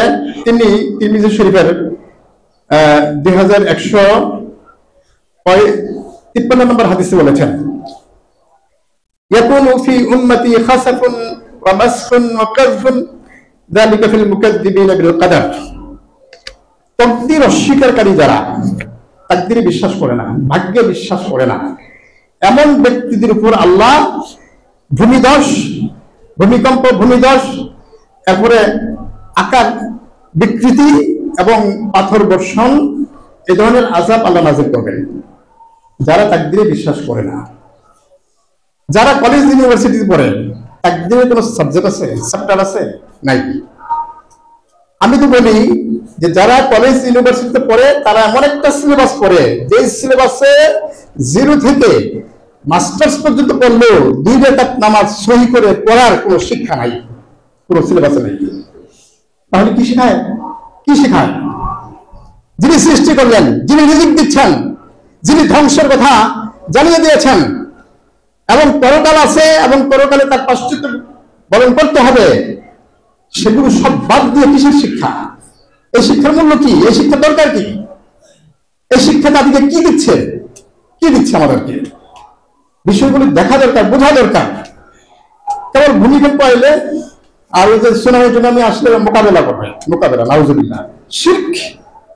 তিনি তিরমিজি শরীফের 2153 নম্বর হাদিসে বলেছেন, ইয়াকুনু ফি উম্মতি খাসাফুন ওয়া মাসখুন ওয়া কাযফুন যালিকা ফিল মুকাদ্দিবিনা বিল কদর। তাকদীর অস্বীকারী যারা, তাকদীরে বিশ্বাস করে না, ভাগ্যে বিশ্বাস করে না, এমন ব্যক্তিদের উপর আল্লাহ ভূমিধস, ভূমিকম্প, ভূমিধস, এরপরে আকার বিকৃতি এবং পাথর বর্ষণ, এই ধরনের আযাব আল্লাহ নাযিল করবেন যারা তাকদীরে বিশ্বাস করে না। যারা কলেজ ইউনিভার্সিটিতে পড়ে, তাকদীরের কোনো সাবজেক্ট আছে, চ্যাপ্টার আছে? নাই। আমি তো বলি যে যারা কলেজ ইউনিভার্সিটিতে পড়ে তারা এমন একটা সিলেবাস পড়ে যে সিলেবাসে 0 থেকে মাস্টার্স পর্যন্ত পড়লেও 2 রাকাত নামাজ সহি করে পড়ার কোনো শিক্ষা নাই, কোনো সিলেবাসে নাই। তাহলে কি শেখায়? কি শেখায়? যিনি সৃষ্টি করলেন, যিনি রিজিক দিচ্ছেন, যিনি ধ্বংসের কথা জানিয়ে দিয়েছেন এবং পরকাল আছে এবং পরকালে তার প্রায়শ্চিত্ত বরণ করতে হবে, সেগুলো সব বাদ দিয়ে কিসের শিক্ষা? এই শিক্ষার মূল্য কি? এই শিক্ষার দরকার কি? এই শিক্ষা তাদেরকে কি দিচ্ছে? কি দিচ্ছে আমাদেরকে? বিষয়গুলি দেখা দরকার, বোঝা দরকার। কেবল ভূমিকম্প এলে আর ওই যে সুনামি আসলে মোকাবেলা করবে, মোকাবেলা, নাউজুবিল্লাহ। শিরক।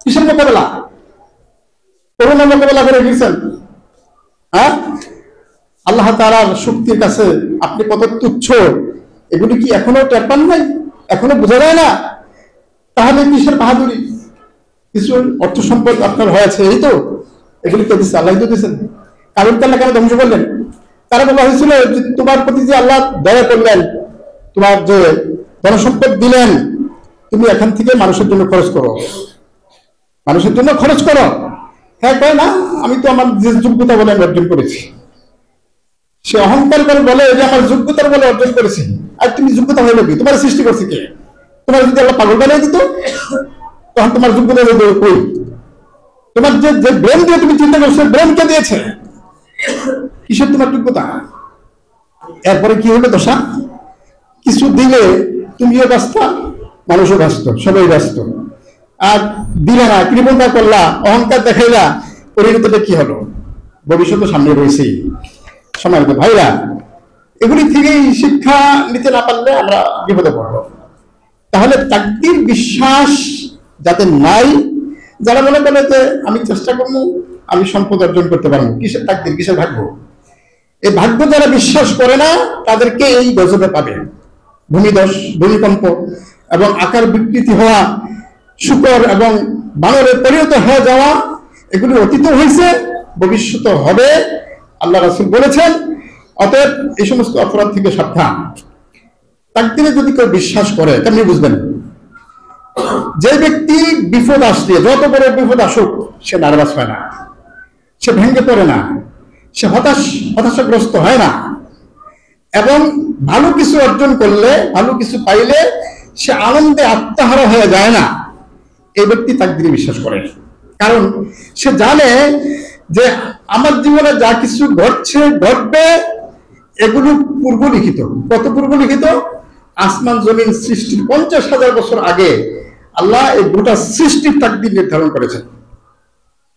কিসের মোকাবেলা? করোনা মোকাবেলা করে গিয়েছেন। আল্লাহ তাআলার শক্তির কাছে আপনি কত তুচ্ছ, এগুলি কি এখনো টের পান নাই? এখনো বোঝা যায় না? তাহলে কিসের বাহাদুরি? কিছু অর্থ সম্পদ আপনার হয়েছে, এই তো এগুলি কে দিচ্ছে? আল্লাহ দিয়েছেন। কারণ আল্লাহ কেন ধ্বংস করলেন? তারা বলা হয়েছিল যে তোমার প্রতি যে আল্লাহ দয়া করলেন, তোমার যে ধনসম্পদ দিলেন, তুমি এখান থেকে মানুষের জন্য খরচ করো, মানুষের জন্য খরচ করো। হ্যাঁ, কয় না, আমি তো আমার যে যোগ্যতা বলে আমি অর্জন করেছি। সে অহংকার করে বলে যে আমার যোগ্যতার বলে অর্জন করেছি। আর তুমি যোগ্যতা হইল কি? তোমার সৃষ্টি করছে কে? তোমার যদি আল্লাহ পাগল বানিয়ে দিত তখন তোমার যোগ্যতা কই? তোমার যে ব্রেন দিয়ে তুমি চিন্তা করছো, ব্রেন কে দিয়েছে? কিসের তোমার যোগ্যতা? এরপরে কি হলো দশা? কিছু দিলে তুমিও ব্যস্ত, মানুষও ব্যস্ত, সবাই ব্যস্ত। আর দিলে না, কৃপণতা করলা, অহংকার দেখাইলা, পরিণতিটা কি হলো? ভবিষ্যৎ সামনে রয়েছেই। সময় ভাইরা, এগুলি থেকেই শিক্ষা নিতে না পারলে আমরা বিপদে পড়ব। তাহলে তাকদীর বিশ্বাস যাতে নাই, যারা মনে করে যে আমি চেষ্টা করবো, আমি সম্পদ অর্জন করতে পারবো, কিসের তাকদীর, কিসের ভাগ্য? এই ভাগ্য যারা বিশ্বাস করে না তাদেরকে এই গজবে পাবে। ভূমিধস, ভূমিকম্প এবং আকার বিকৃতি হওয়া, শুকর এবং বানরে পরিণত হয়ে যাওয়া, এগুলি অতীত হয়েছে, ভবিষ্যৎ হবে, আল্লাহ রাসূল বলেছেন। অতএব এই সমস্ত অপরাধ থেকে সাবধান। তাকদীরে যদি কেউ বিশ্বাস করে, কেমনি বুঝবেন? যে ব্যক্তি বিপদ আসলে, যত বড় বিপদ আসুক, সে নার্ভাস হয় না, সে ভেঙে পড়ে না, সে হতাশাগ্রস্ত হয় না, এবং ভালো কিছু অর্জন করলে, ভালো কিছু পাইলে সে আনন্দে আত্মহারা হয়ে যায় না। এই ব্যক্তি তাকদীরে বিশ্বাস করে। কারণ সে জানে যে আমার জীবনে যা কিছু ঘটছে, ঘটবে, এগুলো পূর্ব লিখিত। কত পূর্ব লিখিত? আসমান জমিন সৃষ্টির 50,000 বছর আগে আল্লাহ এই গোটা সৃষ্টির তাকদীর নির্ধারণ করেছেন।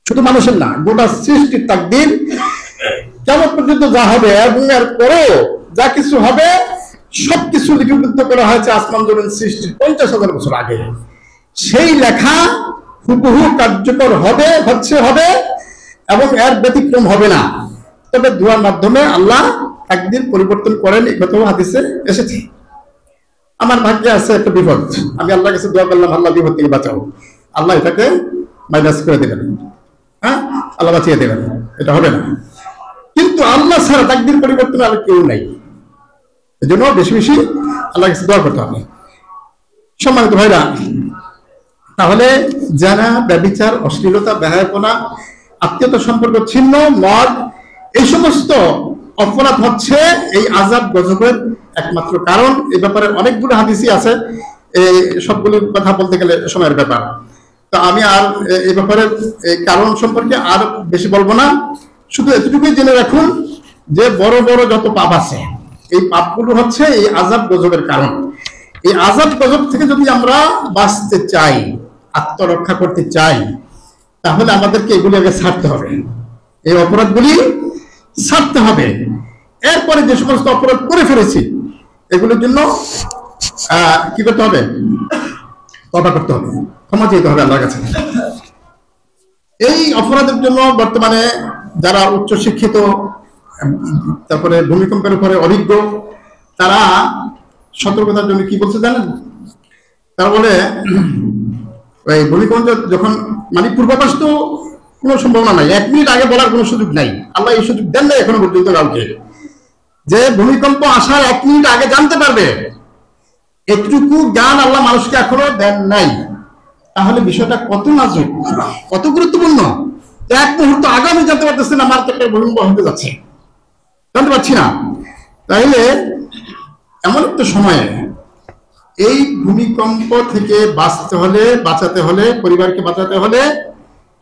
শুধু মানুষের না, গোটা সৃষ্টির তাকদীর কিয়ামত পর্যন্ত যা হবে এবং এর পরেও যা কিছু হবে সবকিছু লিপিবদ্ধ করা হয়েছে আসমান জমিন সৃষ্টির 50,000 বছর আগে। সেই লেখা হুবহু কার্যকর হবে এবং এর ব্যতিক্রম হবে না। তবে দোয়ার মাধ্যমে আল্লাহ একদিন পরিবর্তন করেন, এই কথাও হাদিসে এসেছে। আমার ভাগ্যে আছে একটা বিপদ, আমি আল্লাহর কাছে দোয়া করলাম, আল্লাহ বিপদ থেকে বাঁচাও, আল্লাহ এটাকে মাইনাস করে দেবেন, হ্যাঁ, আল্লাহ বাঁচিয়ে দেবেন, এটা হবে না। কিন্তু আল্লাহ ছাড়া তাকদীর পরিবর্তন আর কেউ নাই। এই জন্য বেশি বেশি আল্লাহর কাছে দোয়া করতে হবে। সম্মানিত ভাইরা, তাহলে জানা, ব্যভিচার, অশ্লীলতা, বেহায়াপনা, আত্মীয়তা সম্পর্ক ছিন্ন, মদ, এই সমস্ত অপরাধ হচ্ছে এই আযাব গজবের একমাত্র কারণ। এই ব্যাপারে অনেকগুলো হাদিসই আছে, এই সবগুলোর কথা বলতে গেলে সময়ের ব্যাপার। তো আমি আর এই ব্যাপারে এই কারণ সম্পর্কে আর বেশি বলবো না। শুধু এতটুকুই জেনে রাখুন যে বড় বড় যত পাপ আছে, এই পাপগুলো হচ্ছে এই আযাব গজবের কারণ। এই আযাব গজব থেকে যদি আমরা বাঁচতে চাই, আত্মরক্ষা করতে চাই, তাহলে আমাদেরকে এগুলি আগে ছাড়তে হবে, এই অপরাধগুলি ছাড়তে হবে। এরপরে যে সমস্ত অপরাধ করে ফেলেছি এগুলোর জন্য কি করতে হবে? তওবা করতে হবে, ক্ষমা চাইতে হবে আল্লাহর কাছে। এই অপরাধের জন্য বর্তমানে যারা উচ্চ শিক্ষিত, তারপরে ভূমিকম্পের উপরে অভিজ্ঞ, তারা সতর্কতার জন্য কি বলছে জানেন? তারা বলে ওই ভূমিকম্প যখন, মানে পূর্বাভাস তো কোনো সম্ভাবনা নাই, 1 মিনিট আগে বলার কোনো সুযোগ নাই, আল্লাহ এই সুযোগ দেন না এখনো পর্যন্ত কাউকে, যে ভূমিকম্প আসার 1 মিনিট আগে জানতে পারবে। এটুকু জ্ঞান আল্লাহ মানুষকে এখনো দেন নাই। তাহলে বিষয়টা কত নাজুক, কত গুরুত্বপূর্ণ। 1 মুহূর্ত আগে আমি জানতে পারতেছি না মার্কেটে ভূমিকম্প হতে যাচ্ছে, জানতে পারছি না। তাহলে এমন একটা সময়ে এই ভূমিকম্প থেকে বাঁচাতে হলে, পরিবারকে বাঁচাতে হলে,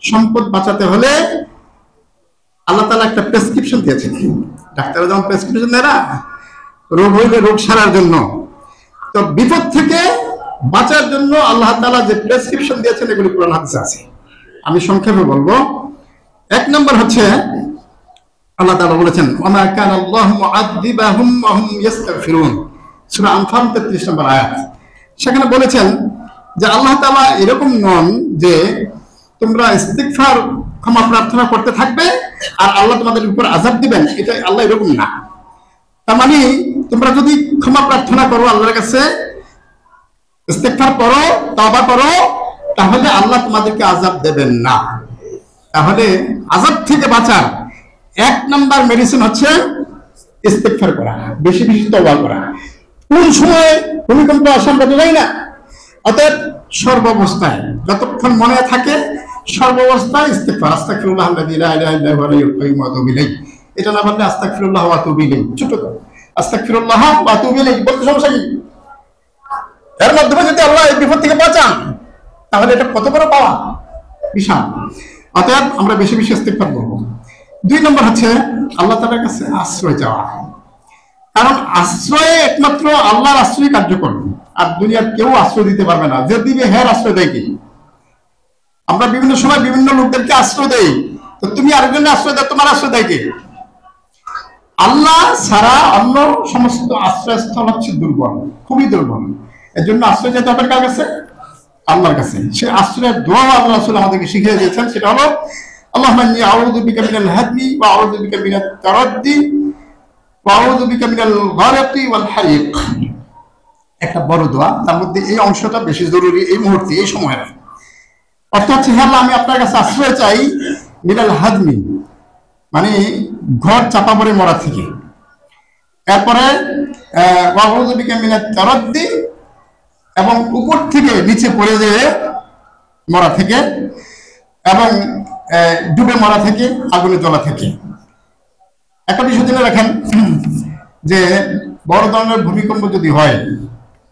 সম্পদ বাঁচাতে হলে আল্লাহ তাআলা একটা প্রেসক্রিপশন দিয়েছেন। ডাক্তাররা যেমন প্রেসক্রিপশন দেয় না, রোগ হইলে রোগ সারার জন্য, তো বিপদ থেকে বাঁচার জন্য আল্লাহ তাআলা যে প্রেসক্রিপশন দিয়েছেন এগুলি কোরআন হাদিসে আছে। আমি সংক্ষেপে বলবো। 1 নম্বর হচ্ছে আল্লাহ তাআলা বলেছেন, ওয়া কানা আল্লাহু মুআযযিবাহুম ওয়া হুম ইস্তাগফিরুন, সূরা আনফাল 33 নম্বর আয়াত। সেখানে বলেছেন যে আল্লাহ তাআলা এরকম নন যে তোমরা ইস্তিগফার, ক্ষমা প্রার্থনা করতে থাকবে আর আল্লাহ তোমাদের উপর আযাব দিবেন, এটা আল্লাহ এরকম না। তার মানে তোমরা যদি ক্ষমা প্রার্থনা করো আল্লাহর কাছে, ইস্তিগফার করো, তওবা করো, তাহলে আল্লাহ তোমাদেরকে আযাব দেবেন না। তাহলে আযাব থেকে বাঁচার 1 নাম্বার মেডিসিন হচ্ছে ইস্তিগফার করা, বেশি বেশি তওবা করা। কোন সময় ভূমিকম্প আসে আমরা জানি না, অতএব সর্বাবস্থায় যতক্ষণ মনে থাকে সর্বাবস্থায় ইস্তিগফার, আস্তাগফিরুল্লাহাল্লাযী লা ইলাহা ইল্লা হুয়া আল-হাইয়ুল কাইয়্যুম ওয়া আতুবু ইলাইহি। এটা না বললে আস্তাগফিরুল্লাহ ওয়া আতুবু ইলাইহি, ছোট তো আস্তাগফিরুল্লাহ ওয়া আতুবু ইলাইহি বলতে সমস্যা কি? এর মাধ্যমে যদি আল্লাহ এই বিপদ থেকে বাঁচান তাহলে এটা কত বড় পাওয়া, বিশাল। অতএব আমরা বেশি বেশি ইস্তিগফার করব। 2 নম্বর হচ্ছে আল্লাহ তাআলার কাছে আশ্রয় চাওয়া, কারণ আশ্রয়ে একমাত্র আল্লাহর আশ্রয় কার্যকর, আর দুনিয়ার কেউ আশ্রয় দিতে পারবে না। যে দিবে হ্যাঁ আশ্রয় দেয় কি? আমরা বিভিন্ন সময় বিভিন্ন লোকদেরকে আশ্রয় দেই, তো তুমি আরেকজনের আশ্রয় দাও, তোমার আশ্রয় দেয় কি? আল্লাহ ছাড়া অন্য সমস্ত আশ্রয়স্থল হচ্ছে দুর্বল, খুবই দুর্বল। এর জন্য আশ্রয় যেতে হবে কার কাছে? আল্লাহর কাছে। সে আশ্রয়ের দোয়া আল্লাহ রাসূল আমাদেরকে শিখিয়ে দিয়েছেন, সেটা হলো আল্লাহুম্মা ইন্নী আউযু বিকা মিনাল হাদমি ওয়া আউযু বিকা মিনাত তারাদ্দি ওয়া আউযু বিকা মিনাল গারাকি ওয়াল হারিক। একটা বড় দোয়া, তার মধ্যে এই অংশটা বেশি জরুরি এই মুহূর্তে, এই সময়ে। অর্থাৎ হচ্ছে হে আল্লাহ, আমি আপনার কাছে আশ্রয় চাই মিনাল হাদমি, মানে ঘর চাপা পড়ে মরা থেকে। এরপরে ওয়া আউযু বিকা মিনাত তারাদ্দি, এবং উপর থেকে নিচে পড়ে যেয়ে মরা থেকে, এবং ডুবে মরা থেকে, আগুনে জ্বলা থেকে। একটা বিষয় জেনে রাখেন যে বড় ধরনের ভূমিকম্প যদি হয়,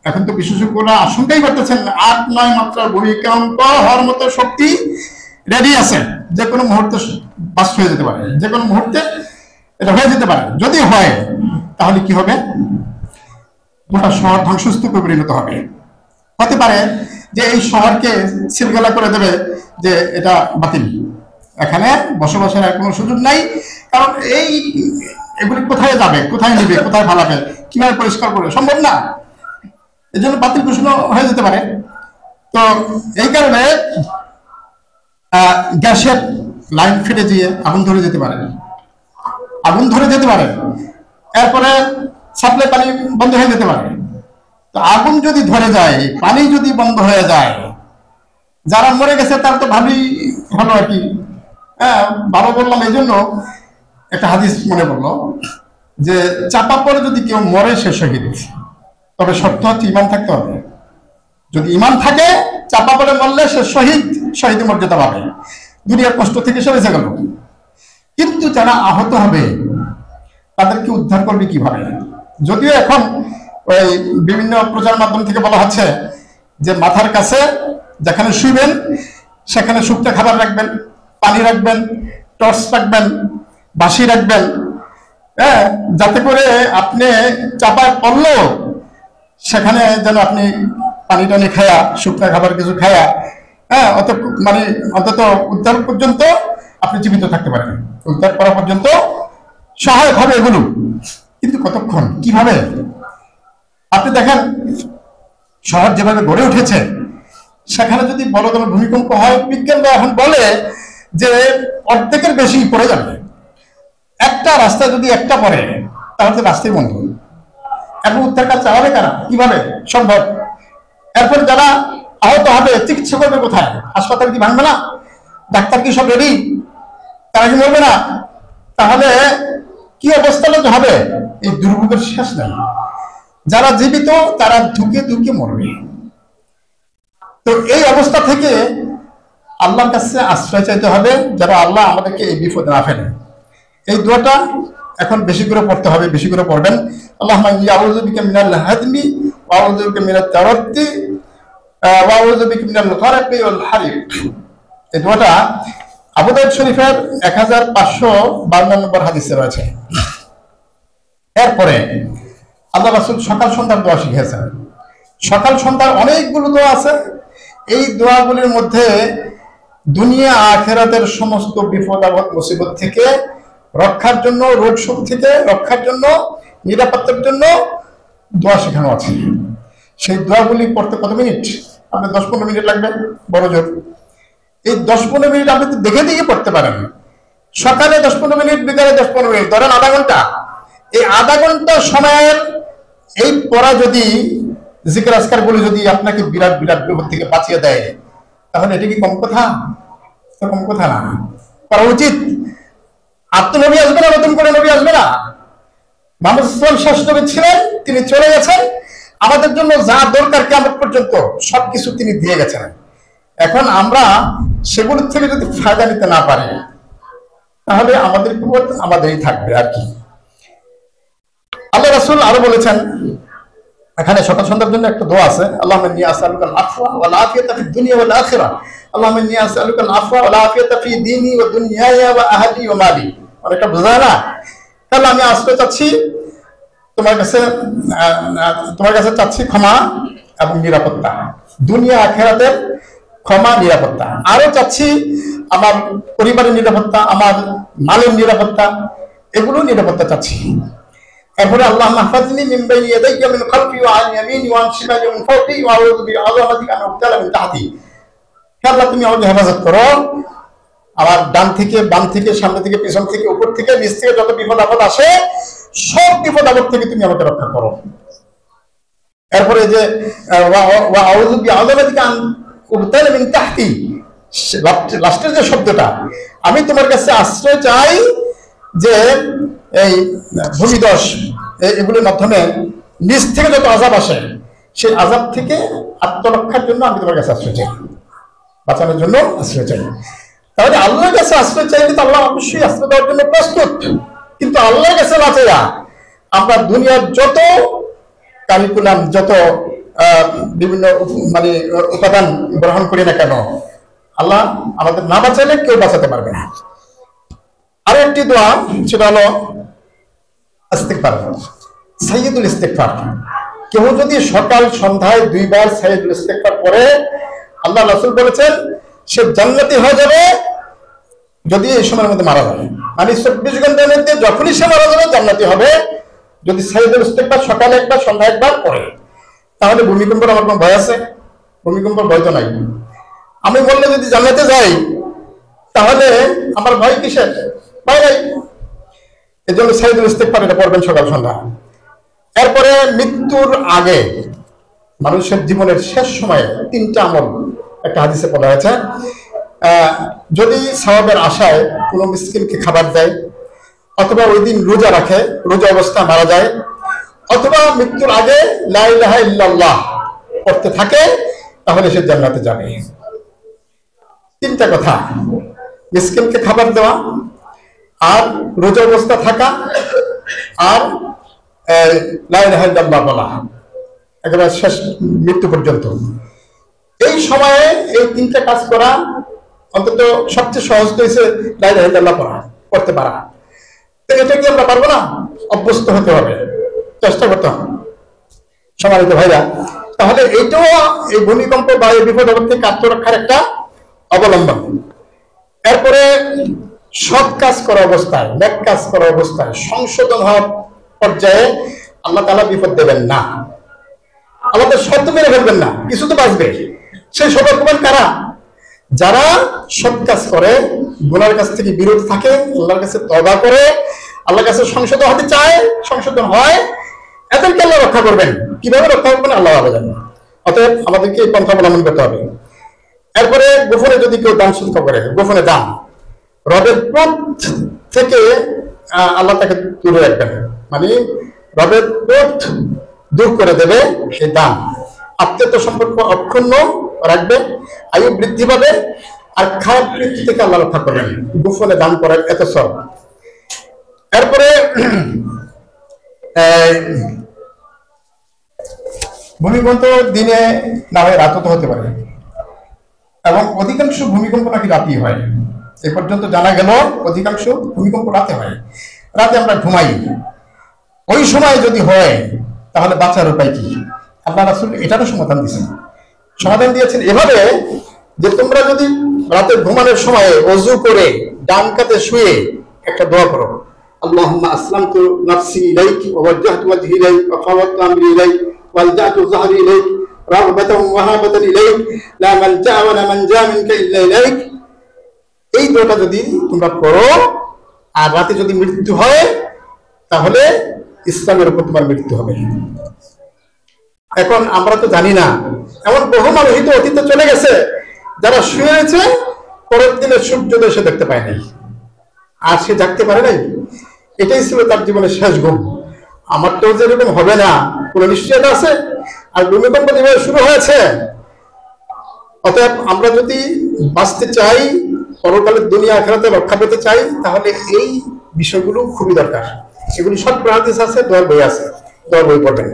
এখন তো বিশেষজ্ঞরা আশঙ্কাই করতেছেন 8-9 মাত্রার ভূমিকম্প হওয়ার মতো শক্তি রেডি আছে, যে কোনো মুহূর্তে বাস্ট হয়ে যেতে পারে, যে কোনো মুহূর্তে এটা হয়ে যেতে পারে। যদি হয় তাহলে কি হবে? গোটা শহর ধ্বংসস্তূপে পরিণত হবে। হতে পারে যে এই শহরকে সিলগালা করে দেবে যে এটা বাতিল, এখানে বসবাসের আর কোনো সুযোগ নাই, কারণ এগুলি কোথায় যাবে, কোথায় নেবে, কোথায় ফালাবে, কিভাবে পরিষ্কার করবে, সম্ভব না। এই জন্য বাতিল ঘোষণা হয়ে যেতে পারে। তো এই কারণে গ্যাসের লাইন ফেটে দিয়ে আগুন ধরে যেতে পারে, এরপরে সাপ্লাই পানি বন্ধ হয়ে যেতে পারে। তো আগুন যদি ধরে যায়, পানি যদি বন্ধ হয়ে যায়, যারা মরে গেছে তার তো ভালোই হলো আর কি। ভালো বললাম এই জন্য একটা হাদিস মনে পড়লো যে চাপা পড়ে যদি কেউ মরে সে শহীদ, তবে শর্ত হচ্ছে ইমান থাকতে হবে। যদি ইমান থাকে, চাপা পড়ে মরলে সে শহীদ মর্যাদা পাবে, দুনিয়ার কষ্ট থেকে সে বেঁচে গেল। কিন্তু যারা আহত হবে তাদেরকে উদ্ধার করবে কিভাবে? যদিও এখন ওই বিভিন্ন প্রচার মাধ্যম থেকে বলা হচ্ছে যে মাথার কাছে যেখানে শুইবেন সেখানে শুকনো খাবার রাখবেন, পানি রাখবেন, টর্চ রাখবেন, বাঁশি রাখবেন, যাতে করে আপনি চাপায় পড়লো সেখানে যেন আপনি পানি টানি খায়া, শুকনো খাবার কিছু খায়া, মানে অন্তত উদ্ধার পর্যন্ত আপনি জীবিত থাকতে পারেন, উদ্ধার করা পর্যন্ত সহায়ক হবে এগুলো। কিন্তু কতক্ষণ, কিভাবে? আপনি দেখেন শহর যেভাবে গড়ে উঠেছে, সেখানে যদি বড় ধরনের ভূমিকম্প হয়, বিজ্ঞানরা এখন বলে যে অর্ধেকের বেশি পড়ে যাবে। একটা রাস্তায় যদি একটা পড়ে তাহলে রাস্তাই বন্ধ, এখন উদ্ধার কাজ চালাবে কারা, কিভাবে সম্ভব? এরপর যারা আহত হবে চিকিৎসা করবে কোথায়? হাসপাতাল কি ভাঙবে না? ডাক্তার কি সব রেডি? তারা কি মরবে না? তাহলে কি অবস্থা হবে? এই দুর্ভোগের শেষ নেই। যারা জীবিত তারা ধুকে ধুকে মরবে। তো এই অবস্থা থেকে আল্লাহর কাছে আশ্রয় চাইতে হবে, যারা আল্লাহ আমাদেরকে এই বিপদে না ফেলে। এই দোয়াটা এখন বেশি করে পড়তে হবে, বেশি করে পড়বেন। আল্লাহুম্মা ইন্নী আউযু বিকা মিনাল হাদমি ওয়া আউযু বিকা মিনাত তাওয়াদ্দি ওয়া আউযু বিকা মিনাল গারকি ওয়াল হারিক। এই দোয়াটা আবু দাউদ শরীফের 1552 নম্বর হাদিসে রয়েছে। এরপরে আল্লাহ রাসূল সকাল সন্ধ্যার দোয়া শিখিয়েছেন। সকাল সন্ধ্যার অনেকগুলো দোয়া আছে। এই দোয়াগুলির মধ্যে দুনিয়া আখিরাতের সমস্ত বিপদ আপদ মুসিবত থেকে রক্ষার জন্য, রোগ শোক থেকে রক্ষার জন্য, নিরাপত্তার জন্য দোয়া শেখানো আছে। সেই দোয়াগুলি পড়তে কত মিনিট? আপনার 10-15 মিনিট লাগবে বড় জোর। এই 10-15 মিনিট আপনি তো দেখে দেখে পড়তে পারেন। সকালে 10-15 মিনিট, বিকালে 10-15 মিনিট, ধরেন আধা ঘন্টা। এই আধা ঘন্টা সময়ের এই পড়া যদি, জিকির আজকার গুলো যদি আপনাকে বিরাট বিরাট বিপদ থেকে বাঁচিয়ে দেয়, তাহলে এটা কি কম কথা? কম কথা না, করা উচিত। আর তো নবী আসবে না, নতুন করে নবী আসবে না। মুহাম্মদ সাল্লাল্লাহু আলাইহি ওয়াসাল্লাম শেষ নবী ছিলেন, তিনি চলে গেছেন। আমাদের জন্য যা দরকার কিয়ামত পর্যন্ত সবকিছু তিনি দিয়ে গেছেন। এখন আমরা সেগুলোর থেকে যদি ফায়দা নিতে না পারি, তাহলে আমাদের বিপদ আমাদেরই থাকবে আর কি। আল্লাহ রাসূল আরো বলেছেন, এখানে সকাল সন্ধ্যার জন্য একটা দোয়া আছে, আল্লাহুম্মা ইন্নী আসআলুকাল আফওয়া ওয়াল আফিয়াতা ফিদ দুনিয়া ওয়াল আখিরাহ। আল্লাহুম্মা ইন্নী আসআলুকাল আফওয়া ওয়াল আফিয়াতা ফি দীনি ওয়া দুনিয়ায়া ওয়া আহলি ওয়া মালি। অনেকটা বোঝা না? তাহলে আমি আশ্রয় চাচ্ছি তোমার কাছে চাচ্ছি ক্ষমা এবং নিরাপত্তা, দুনিয়া আখিরাতের ক্ষমা, নিরাপত্তা। আরো চাচ্ছি আমার পরিবারের নিরাপত্তা, আমার মালের নিরাপত্তা, এগুলো নিরাপত্তা চাচ্ছি। এরপরে আল্লাহুম্মা হাফিজনি মিন বাইনি ইয়াদাইয়া মিন খালফি ওয়া আন ইয়ামিনি ওয়া আন শিমালি ওয়া মিন ফাওকি ওয়া আউযু বিআযামাতিকা আন উগতালা মিন তাহতি। হে আল্লাহ, তুমি আমাকে হেফাজত করো, আমার ডান থেকে, বাম থেকে, সামনে থেকে, পিছন থেকে, উপর থেকে, নিচ থেকে যত বিপদ আপদ আসে সব বিপদ আপদ থেকে তুমি আমাকে রক্ষা করো। এরপরে যে ওয়া আউযু বিআযামাতিকা আন উগতালা মিন তাহতি, লাস্টের যে শব্দটা, আমি তোমার কাছে আশ্রয় চাই যে এই ভূমিধস এগুলোর মাধ্যমে নিচ থেকে যত আযাব আসে সেই আযাব থেকে আত্মরক্ষার জন্য আমি তোমার কাছে আশ্রয় চাই, বাঁচানোর জন্য আশ্রয় চাই। তাহলে আল্লাহর কাছে আশ্রয় চাইলে তো আল্লাহ অবশ্যই আশ্রয় দেওয়ার জন্য প্রস্তুত। কিন্তু আল্লাহর কাছে না চাইয়া আমরা দুনিয়ার যত কারিকুলাম, যত বিভিন্ন মানে উপাদান গ্রহণ করি না কেন, আল্লাহ আমাদের না বাঁচাইলে কেউ বাঁচাতে পারবে না। আরো একটি দোয়া, সেটা হলো ইস্তিগফার, সাইয়্যিদুল ইস্তিগফার। কেউ যদি সকাল সন্ধ্যায় 2 বার সাইয়্যিদুল ইস্তিগফার পড়ে, আল্লাহ রাসূল বলেছেন সে জান্নাতি হয়ে যাবে যদি এই সময়ের মধ্যে মারা যায়। মানে 24 ঘন্টার মধ্যে যখনই সে মারা যাবে জান্নাতি হবে যদি সাইয়্যিদুল ইস্তিগফার সকালে একবার সন্ধ্যায় একবার পড়ে। তাহলে ভূমিকম্পের আমার কোনো ভয় আছে? ভূমিকম্পের ভয় তো নাই। আমি বললে যদি জান্নাতে যাই তাহলে আমার ভয় কিসের? ভয় নাই। এই জন্য সাইয়্যিদুল ইস্তিগফার এটা পড়বেন সকাল সন্ধ্যা। এরপরে মৃত্যুর আগে মানুষের জীবনের শেষ সময়ে 3টা আমল একটা হাদিসে বলা হয়েছে। যদি সওয়াবের আশায় কোনো মিসকিনকে খাবার দেয়, অথবা ওই দিন রোজা রাখে, রোজা অবস্থা মারা যায়, অথবা মৃত্যুর আগে লা ইলাহা ইল্লাল্লাহ পড়তে থাকে, তাহলে সে জান্নাতে যাবে। 3টা কথা, মিসকিনকে খাবার দেওয়া, আর রোজা অবস্থা থাকা, আর লা ইলাহা ইল্লাল্লাহ বলা একেবারে শেষ মৃত্যু পর্যন্ত। এই সময়ে এই 3টা কাজ করা অন্তত সবচেয়ে সহজ হয়েছে লা ইলাহা ইল্লাল্লাহ পড়তে পারা। তো এটা কি আমরা পারবো না? অভ্যস্ত হতে হবে, চেষ্টা করতে হবে সম্মানিত ভাইরা। তাহলে এইটাও এই ভূমিকম্প বা এই বিপদ আপদ থেকে আত্মরক্ষার একটা অবলম্বন। এরপরে সৎ কাজ করা অবস্থায়, নেক কাজ করা অবস্থায়, সংশোধন হওয়ার পর্যায়ে আল্লাহ তাআলা বিপদ দেবেন না, আল্লাহ তো শর্ত মেরে ফেলবেন না, কিছু তো বাঁচবে। সেই সতর্কবান কারা? যারা সৎ কাজ করে, গুনার কাছ থেকে বিরত থাকে, আল্লাহর কাছে তওবা করে, আল্লাহর কাছে সংশোধন হতে চায়, সংশোধন হয়, এদেরকে আল্লাহ রক্ষা করবেন। কিভাবে রক্ষা করবেন আল্লাহ ভালো জানেন। অতএব আমাদেরকে এই পন্থা অবলম্বন করতে হবে। এরপরে গোপনে যদি কেউ দান সদকা করে, গোপনে দান, রবের ক্রোধ থেকে আল্লাহ তাকে দূরে রাখবেন, মানে রবের ক্রোধ দূর করে দেবে সেই দান। আত্মীয়তা সম্পর্ক অক্ষুণ্ণ রাখবে, আয়ু বৃদ্ধি পাবে, আর খারাপ বৃদ্ধি থেকে আল্লাহ রক্ষা করবেন গোপনে দান করার এত সব। এরপরে ভূমিকম্প দিনে না হয় রাতও তো হতে পারে, এবং অধিকাংশ ভূমিকম্প নাকি রাতেই হয়। এ পর্যন্ত জানা গেল অধিকাংশ ভূমিকম্প রাতে হয়। রাতে আমরা ঘুমাই, ওই সময় যদি হয় তাহলে বাঁচার উপায় কি? আল্লাহ রাসূল এটারও সমাধান দিয়েছেন। সমাধান দিয়েছেন এভাবে যে তোমরা যদি রাতে ঘুমানোর সময় ওযু করে ডান কাতে শুয়ে একটা দোয়া করো, আল্লাহুম্মা আসলামতু নাফসি ইলাইক ওয়া ওয়াজ্জাহতু ওয়াজহি ইলাইক ওয়া ফাওয়াদতু আমরি ইলাইক ওয়া আলজাতু যহরি ইলাইক রাগবাতান ওয়া হাবাতান ইলাইক লা মালজা ওয়া লা মানজা মিনকা ইল্লা ইলাইক। এই দোয়াটা যদি তোমরা করো আর রাতে যদি মৃত্যু হয় তাহলে ইসলামের উপর তোমার মৃত্যু হবে। এখন আমরা তো জানি না, এমন বহু মানুষই তো অতীতে চলে গেছে যারা শুয়ে রয়েছে, পরের দিনে সূর্যোদয় সে দেখতে পায় নাই, আর সে জাগতে পারে নাই। এটাই ছিল তার জীবনের শেষ ঘুম। আমার তো যেরকম হবে না কোনো নিশ্চয়তা আছে। আর ভূমিকম্প যেভাবে শুরু হয়েছে, অতএব আমরা যদি বাঁচতে চাই, পরকালের দুনিয়া আখিরাতে রক্ষা পেতে চাই, তাহলে এই বিষয়গুলো খুবই দরকার। এগুলি সব হাদিস আছে, দোয়ার বই আছে, দোয়ার বই পড়বেন।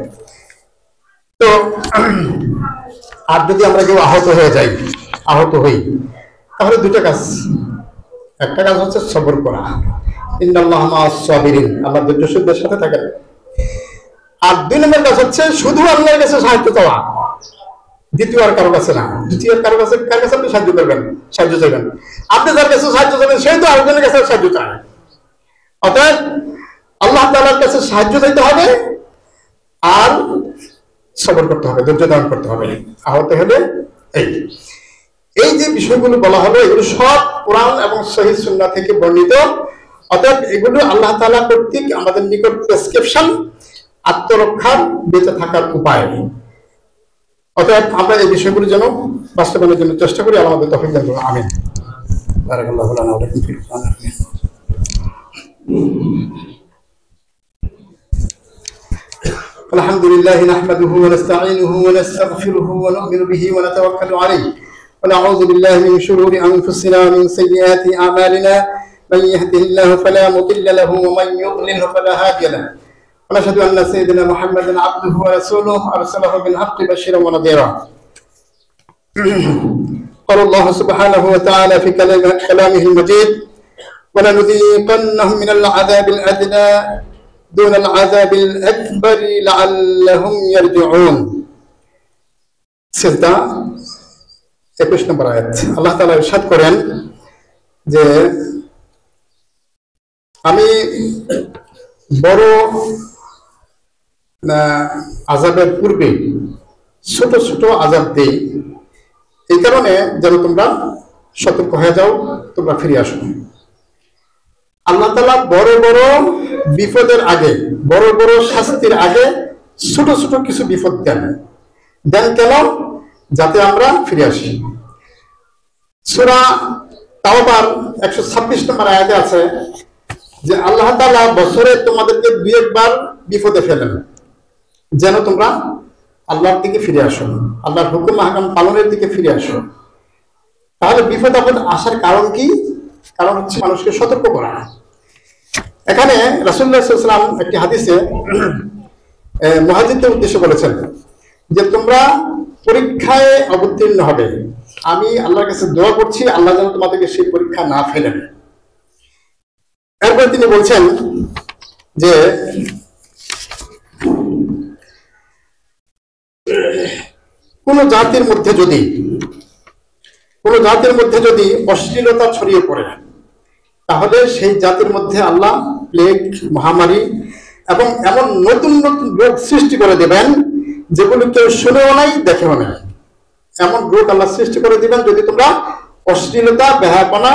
তো আর যদি আমরা কেউ আহত হই তাহলে 2টা কাজ। একটা কাজ হচ্ছে সবর করা, ইন্নাল্লাহা মা'আস সাবিরিন, আল্লাহ ধৈর্যশীলদের সাথে থাকেন। আর 2 নম্বর কাজ হচ্ছে শুধু আল্লাহর কাছে সাহায্য চাওয়া, দ্বিতীয় আর কারো কাছে না। দ্বিতীয় কারো কাছে আপনি সাহায্য করবেন, সাহায্য চাইবেন। আপনি যার কাছে সাহায্য চাইবেন সেই তো আরেকজনের কাছে সাহায্য চায়। অর্থাৎ আল্লাহ তাআলার কাছে সাহায্য চাইতে হবে, আর সবর করতে হবে, ধৈর্য ধারণ করতে হবে আহত হলে। এই যে বিষয়গুলো বলা হলো এগুলো সব কোরআন এবং সহিহ সুন্নাহ থেকে বর্ণিত। অর্থাৎ এগুলো আল্লাহ তাআলা কর্তৃক আমাদের নিকট প্রেসক্রিপশন, আত্মরক্ষার, বেঁচে থাকার উপায়। অতএব আমরা এই বিষয়গুলো যেন বাস্তবায়নের জন্য চেষ্টা করি। আল্লাহ আমাদের তৌফিক দান করুন, আমিন। বারাকাল্লাহু লানা ওয়া লাকুম ফিল কোরআন। الحمد لله نحمده ونستعينه ونستغفره ونؤمن به ونتوكل عليه ونعوذ بالله من شرور أنفسنا ومن سيئات أعمالنا من يهده الله فلا مضل له ومن يضلل فلا هادي له ونشهد أن سيدنا محمدا عبده ورسوله أرسله بالحق بشيرا ونذيرا. قال الله سبحانه وتعالى في كلامه المجيد ولنذيقنهم من العذاب الأدنى دون العذاب الأكبر لعلهم يرجعون সিজদা 21 নম্বর আয়াত। আল্লাহ তাআলা ইরশাদ করেন যে আমি বড় আযাবের পূর্বে ছোট ছোট আযাব দেই, এই কারণে যেন তোমরা সতর্ক হয়ে যাও, তোমরা ফিরে আসো। আল্লাহ তাআলা বড় বড় বিপদের আগে, বড় বড় শাস্তির আগে ছোট ছোট কিছু বিপদ দেন কেন? যাতে আমরা ফিরে আসি। সূরা তাওবার 126 নম্বর আয়াতে আছে যে আল্লাহ তাআলা বছরে তোমাদেরকে দুই একবার বিপদে ফেলেন যেন তোমরা আল্লাহর দিকে ফিরে আসো, আল্লাহর হুকুম আহকাম পালনের দিকে ফিরে আসো। তাহলে বিপদ আপদ আসার কারণ কি? কারণ হচ্ছে মানুষকে সতর্ক করা। এখানে রাসূলুল্লাহ সাল্লাল্লাহু আলাইহি ওয়াসাল্লাম একটি হাদিসে মুহাজ্জিরদের উদ্দেশ্যে বলেছেন যে তোমরা পরীক্ষায় অবতীর্ণ হবে, আমি আল্লাহর কাছে দোয়া করছি আল্লাহ যেন তোমাদেরকে সেই পরীক্ষা না ফেলেন। এরপর তিনি বলছেন যে কোন জাতির মধ্যে যদি অশ্লীলতা ছড়িয়ে পড়ে তাহলে সেই জাতির মধ্যে আল্লাহ প্লেগ, মহামারী এবং এমন নতুন নতুন রোগ সৃষ্টি করে দেবেন যেগুলো কেউ শুনেও নাই, দেখেও নাই। এমন রোগ আল্লাহ সৃষ্টি করে দিবেন যদি তোমরা অশ্লীলতা, বেহায়াপনা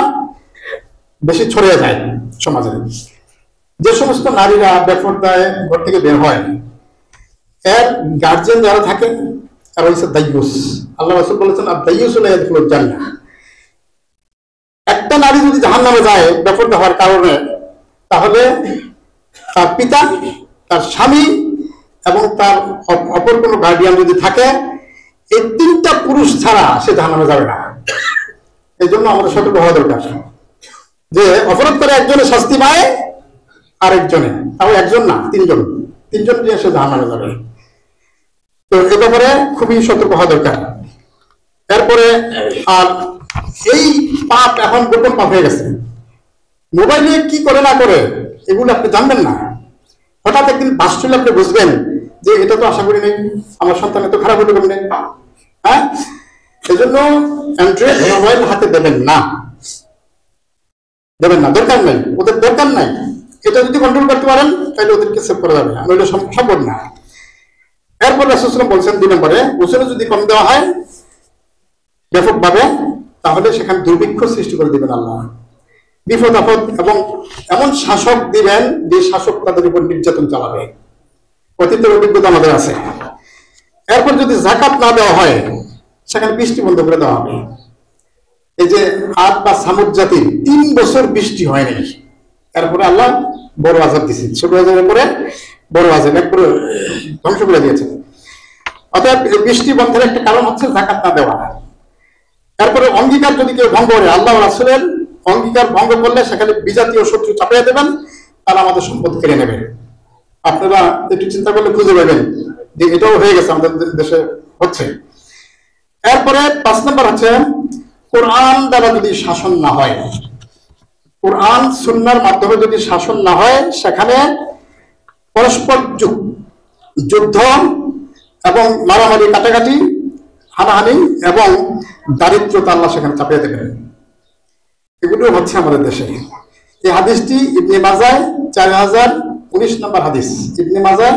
বেশি ছড়িয়ে যায় সমাজে। যে সমস্ত নারীরা বেপরদায় ঘর থেকে বের হয়, এর গার্জিয়ান যারা থাকেন তারা হচ্ছে দায়ুস। আল্লাহ রাসূল বলেছেন আদ-দায়ুস লা ইয়াদখুলুল জান্নাহ। একটা নারী যদি জাহান্নামে যায় বেপরদা হওয়ার কারণে, তাহলে তার পিতা, তার স্বামী এবং তার অপর কোনো গার্ডিয়ান যদি থাকে, এই তিনটা পুরুষ ছাড়া সে জাহান্নামে যাবে না। এই জন্য আমাদের সতর্ক হওয়া দরকার যে অপরাধ করে একজনে শাস্তি পায়, আরেকজনে, তাও একজন না, তিনজন দিয়ে সে জাহান্নামে যাবে। তো এ ব্যাপারে খুবই সতর্ক হওয়া দরকার। এরপরে আর এই পাপ এখন গোপন পাপ হয়ে গেছে। মোবাইলে কি করে না করে এগুলো আপনি জানবেন না। হঠাৎ একদিন বাস্তবে আপনি বুঝবেন যে এটা তো আশা করি নেই, আমার সন্তান এত খারাপ হতে পারবেন। হ্যাঁ, এই জন্য অ্যান্ড্রয়েড মোবাইল হাতে দেবেন না, দরকার নাই, ওদের দরকার নাই। এটা যদি কন্ট্রোল করতে পারেন তাহলে ওদেরকে সেভ করা যাবে, নইলে সম্ভব না। এরপর রাসূল সাল্লাল্লাহু আলাইহি ওয়াসাল্লাম বলছেন 2 নম্বরে, গোসল যদি কম দেওয়া হয় ব্যাপকভাবে, তাহলে সেখানে দুর্ভিক্ষ সৃষ্টি করে দিবেন আল্লাহ, বিপদ আপদ, এবং এমন শাসক দিবেন যে শাসক তাদের উপর নির্যাতন চালাবে। অতীতের অভিজ্ঞতা আমাদের আছে। এরপর যদি যাকাত না দেওয়া হয় সেখানে বৃষ্টি বন্ধ করে দেওয়া হবে। এই যে আদ বা সামুদ জাতির 3 বছর বৃষ্টি হয়নি, এরপরে আল্লাহ বড় আযাব দিয়েছে। ছোট আযাবের পরে বড় আযাব একবারে ধ্বংস করে দিয়েছেন। অর্থাৎ বৃষ্টি বন্ধের একটা কারণ হচ্ছে যাকাত না দেওয়া। এরপরে অঙ্গীকার যদি কেউ ভঙ্গ করে, আল্লাহ রাসূলের অঙ্গীকার ভঙ্গ করলে সেখানে বিজাতীয় শত্রু চাপিয়ে দেবেন, তারা আমাদের সম্পদ কেড়ে নেবে। আপনারা একটু চিন্তা করলে খুঁজে পাবেন যে এটাও হয়ে গেছে আমাদের দেশে হচ্ছে। এরপরে 5 নম্বর হচ্ছে কোরআন দ্বারা যদি শাসন না হয়, কোরআন সুন্নাহর মাধ্যমে যদি শাসন না হয়, সেখানে পরস্পর যুদ্ধ এবং মারামারি, কাটাকাটি, হানাহানি এবং দারিদ্রতা আল্লাহ সেখানে চাপিয়ে দেবেন। এগুলো হচ্ছে আমাদের দেশে। এই হাদিসটি ইবনে মাজাহ 4019 নম্বর হাদিস, ইবনে মাজাহ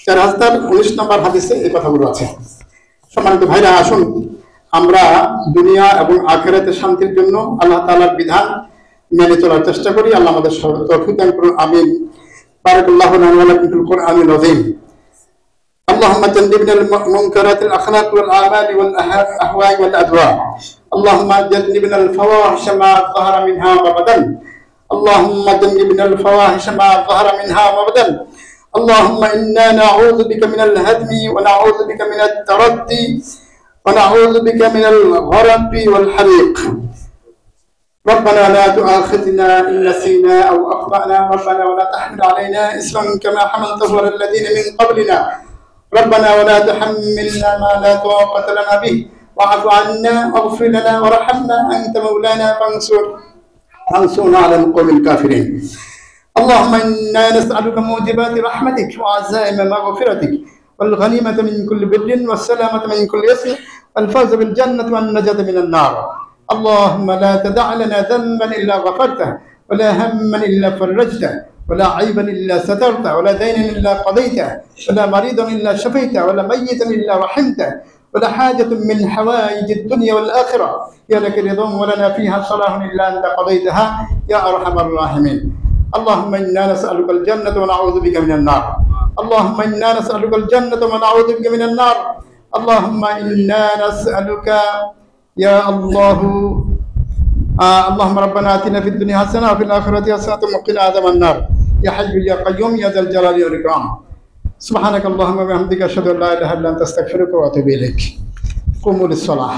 4019 নম্বর হাদিসে এই কথাগুলো আছে। সম্মানিত ভাইরা, আসুন আমরা দুনিয়া এবং আখিরাতের শান্তির জন্য আল্লাহ তাআলার বিধান মেনে চলার চেষ্টা করি। আল্লাহ আমাদের তৌফিক দান করুন, আমিন। বারাকাল্লাহু লানা ওয়া লাকুম ফিল কুরআনিল আযীম। اللهم جنبنا المنكرات الاخلاق والاعمال والاهواء والادواء. اللهم جنبنا الفواحش ما ظهر منها وبطن. اللهم جنبنا الفواحش ما ظهر منها وبطن. اللهم انا نعوذ بك من الهدم ونعوذ بك من التردي ونعوذ بك من الغرق والحريق. ربنا لا تؤاخذنا إن نسينا أو أخطأنا. ربنا ولا تحمل علينا إصرا كما حملته على الذين من قبلنا. ربنا ولا تحملنا ما لا طاقة لنا به واعف عنا واغفر لنا وارحمنا أنت مولانا فانصرنا على القوم الكافرين. اللهم إنا نسألك موجبات رحمتك وعزائم مغفرتك والغنيمة من كل بر والسلامة من كل إثم والفوز بالجنة والنجاة من النار. اللهم لا تدع لنا ذنبا إلا غفرته ولا هما إلا فرجته ولا عيبا إلا سترته ولا دينا إلا قضيته ولا مريضا إلا شفيته ولا ميتا إلا رحمته ولا حاجة من حوائج الدنيا والآخرة يا لك رضا ولنا فيها صلاح إلا أنت قضيتها يا أرحم الراحمين. اللهم إنا نسألك الجنة ونعوذ بك من النار. اللهم إنا نسألك الجنة ونعوذ بك من النار. اللهم إنا نسألك يا الله اللهم ربنا آتنا في الدنيا حسنة وفي الآخرة حسنة وقنا عذاب النار يا حي يا قيوم يا ذا الجلال والإكرام. سبحانك اللهم وبحمدك أشهد أن لا إله إلا أنت أستغفرك وأتوب إليك. قوموا للصلاة.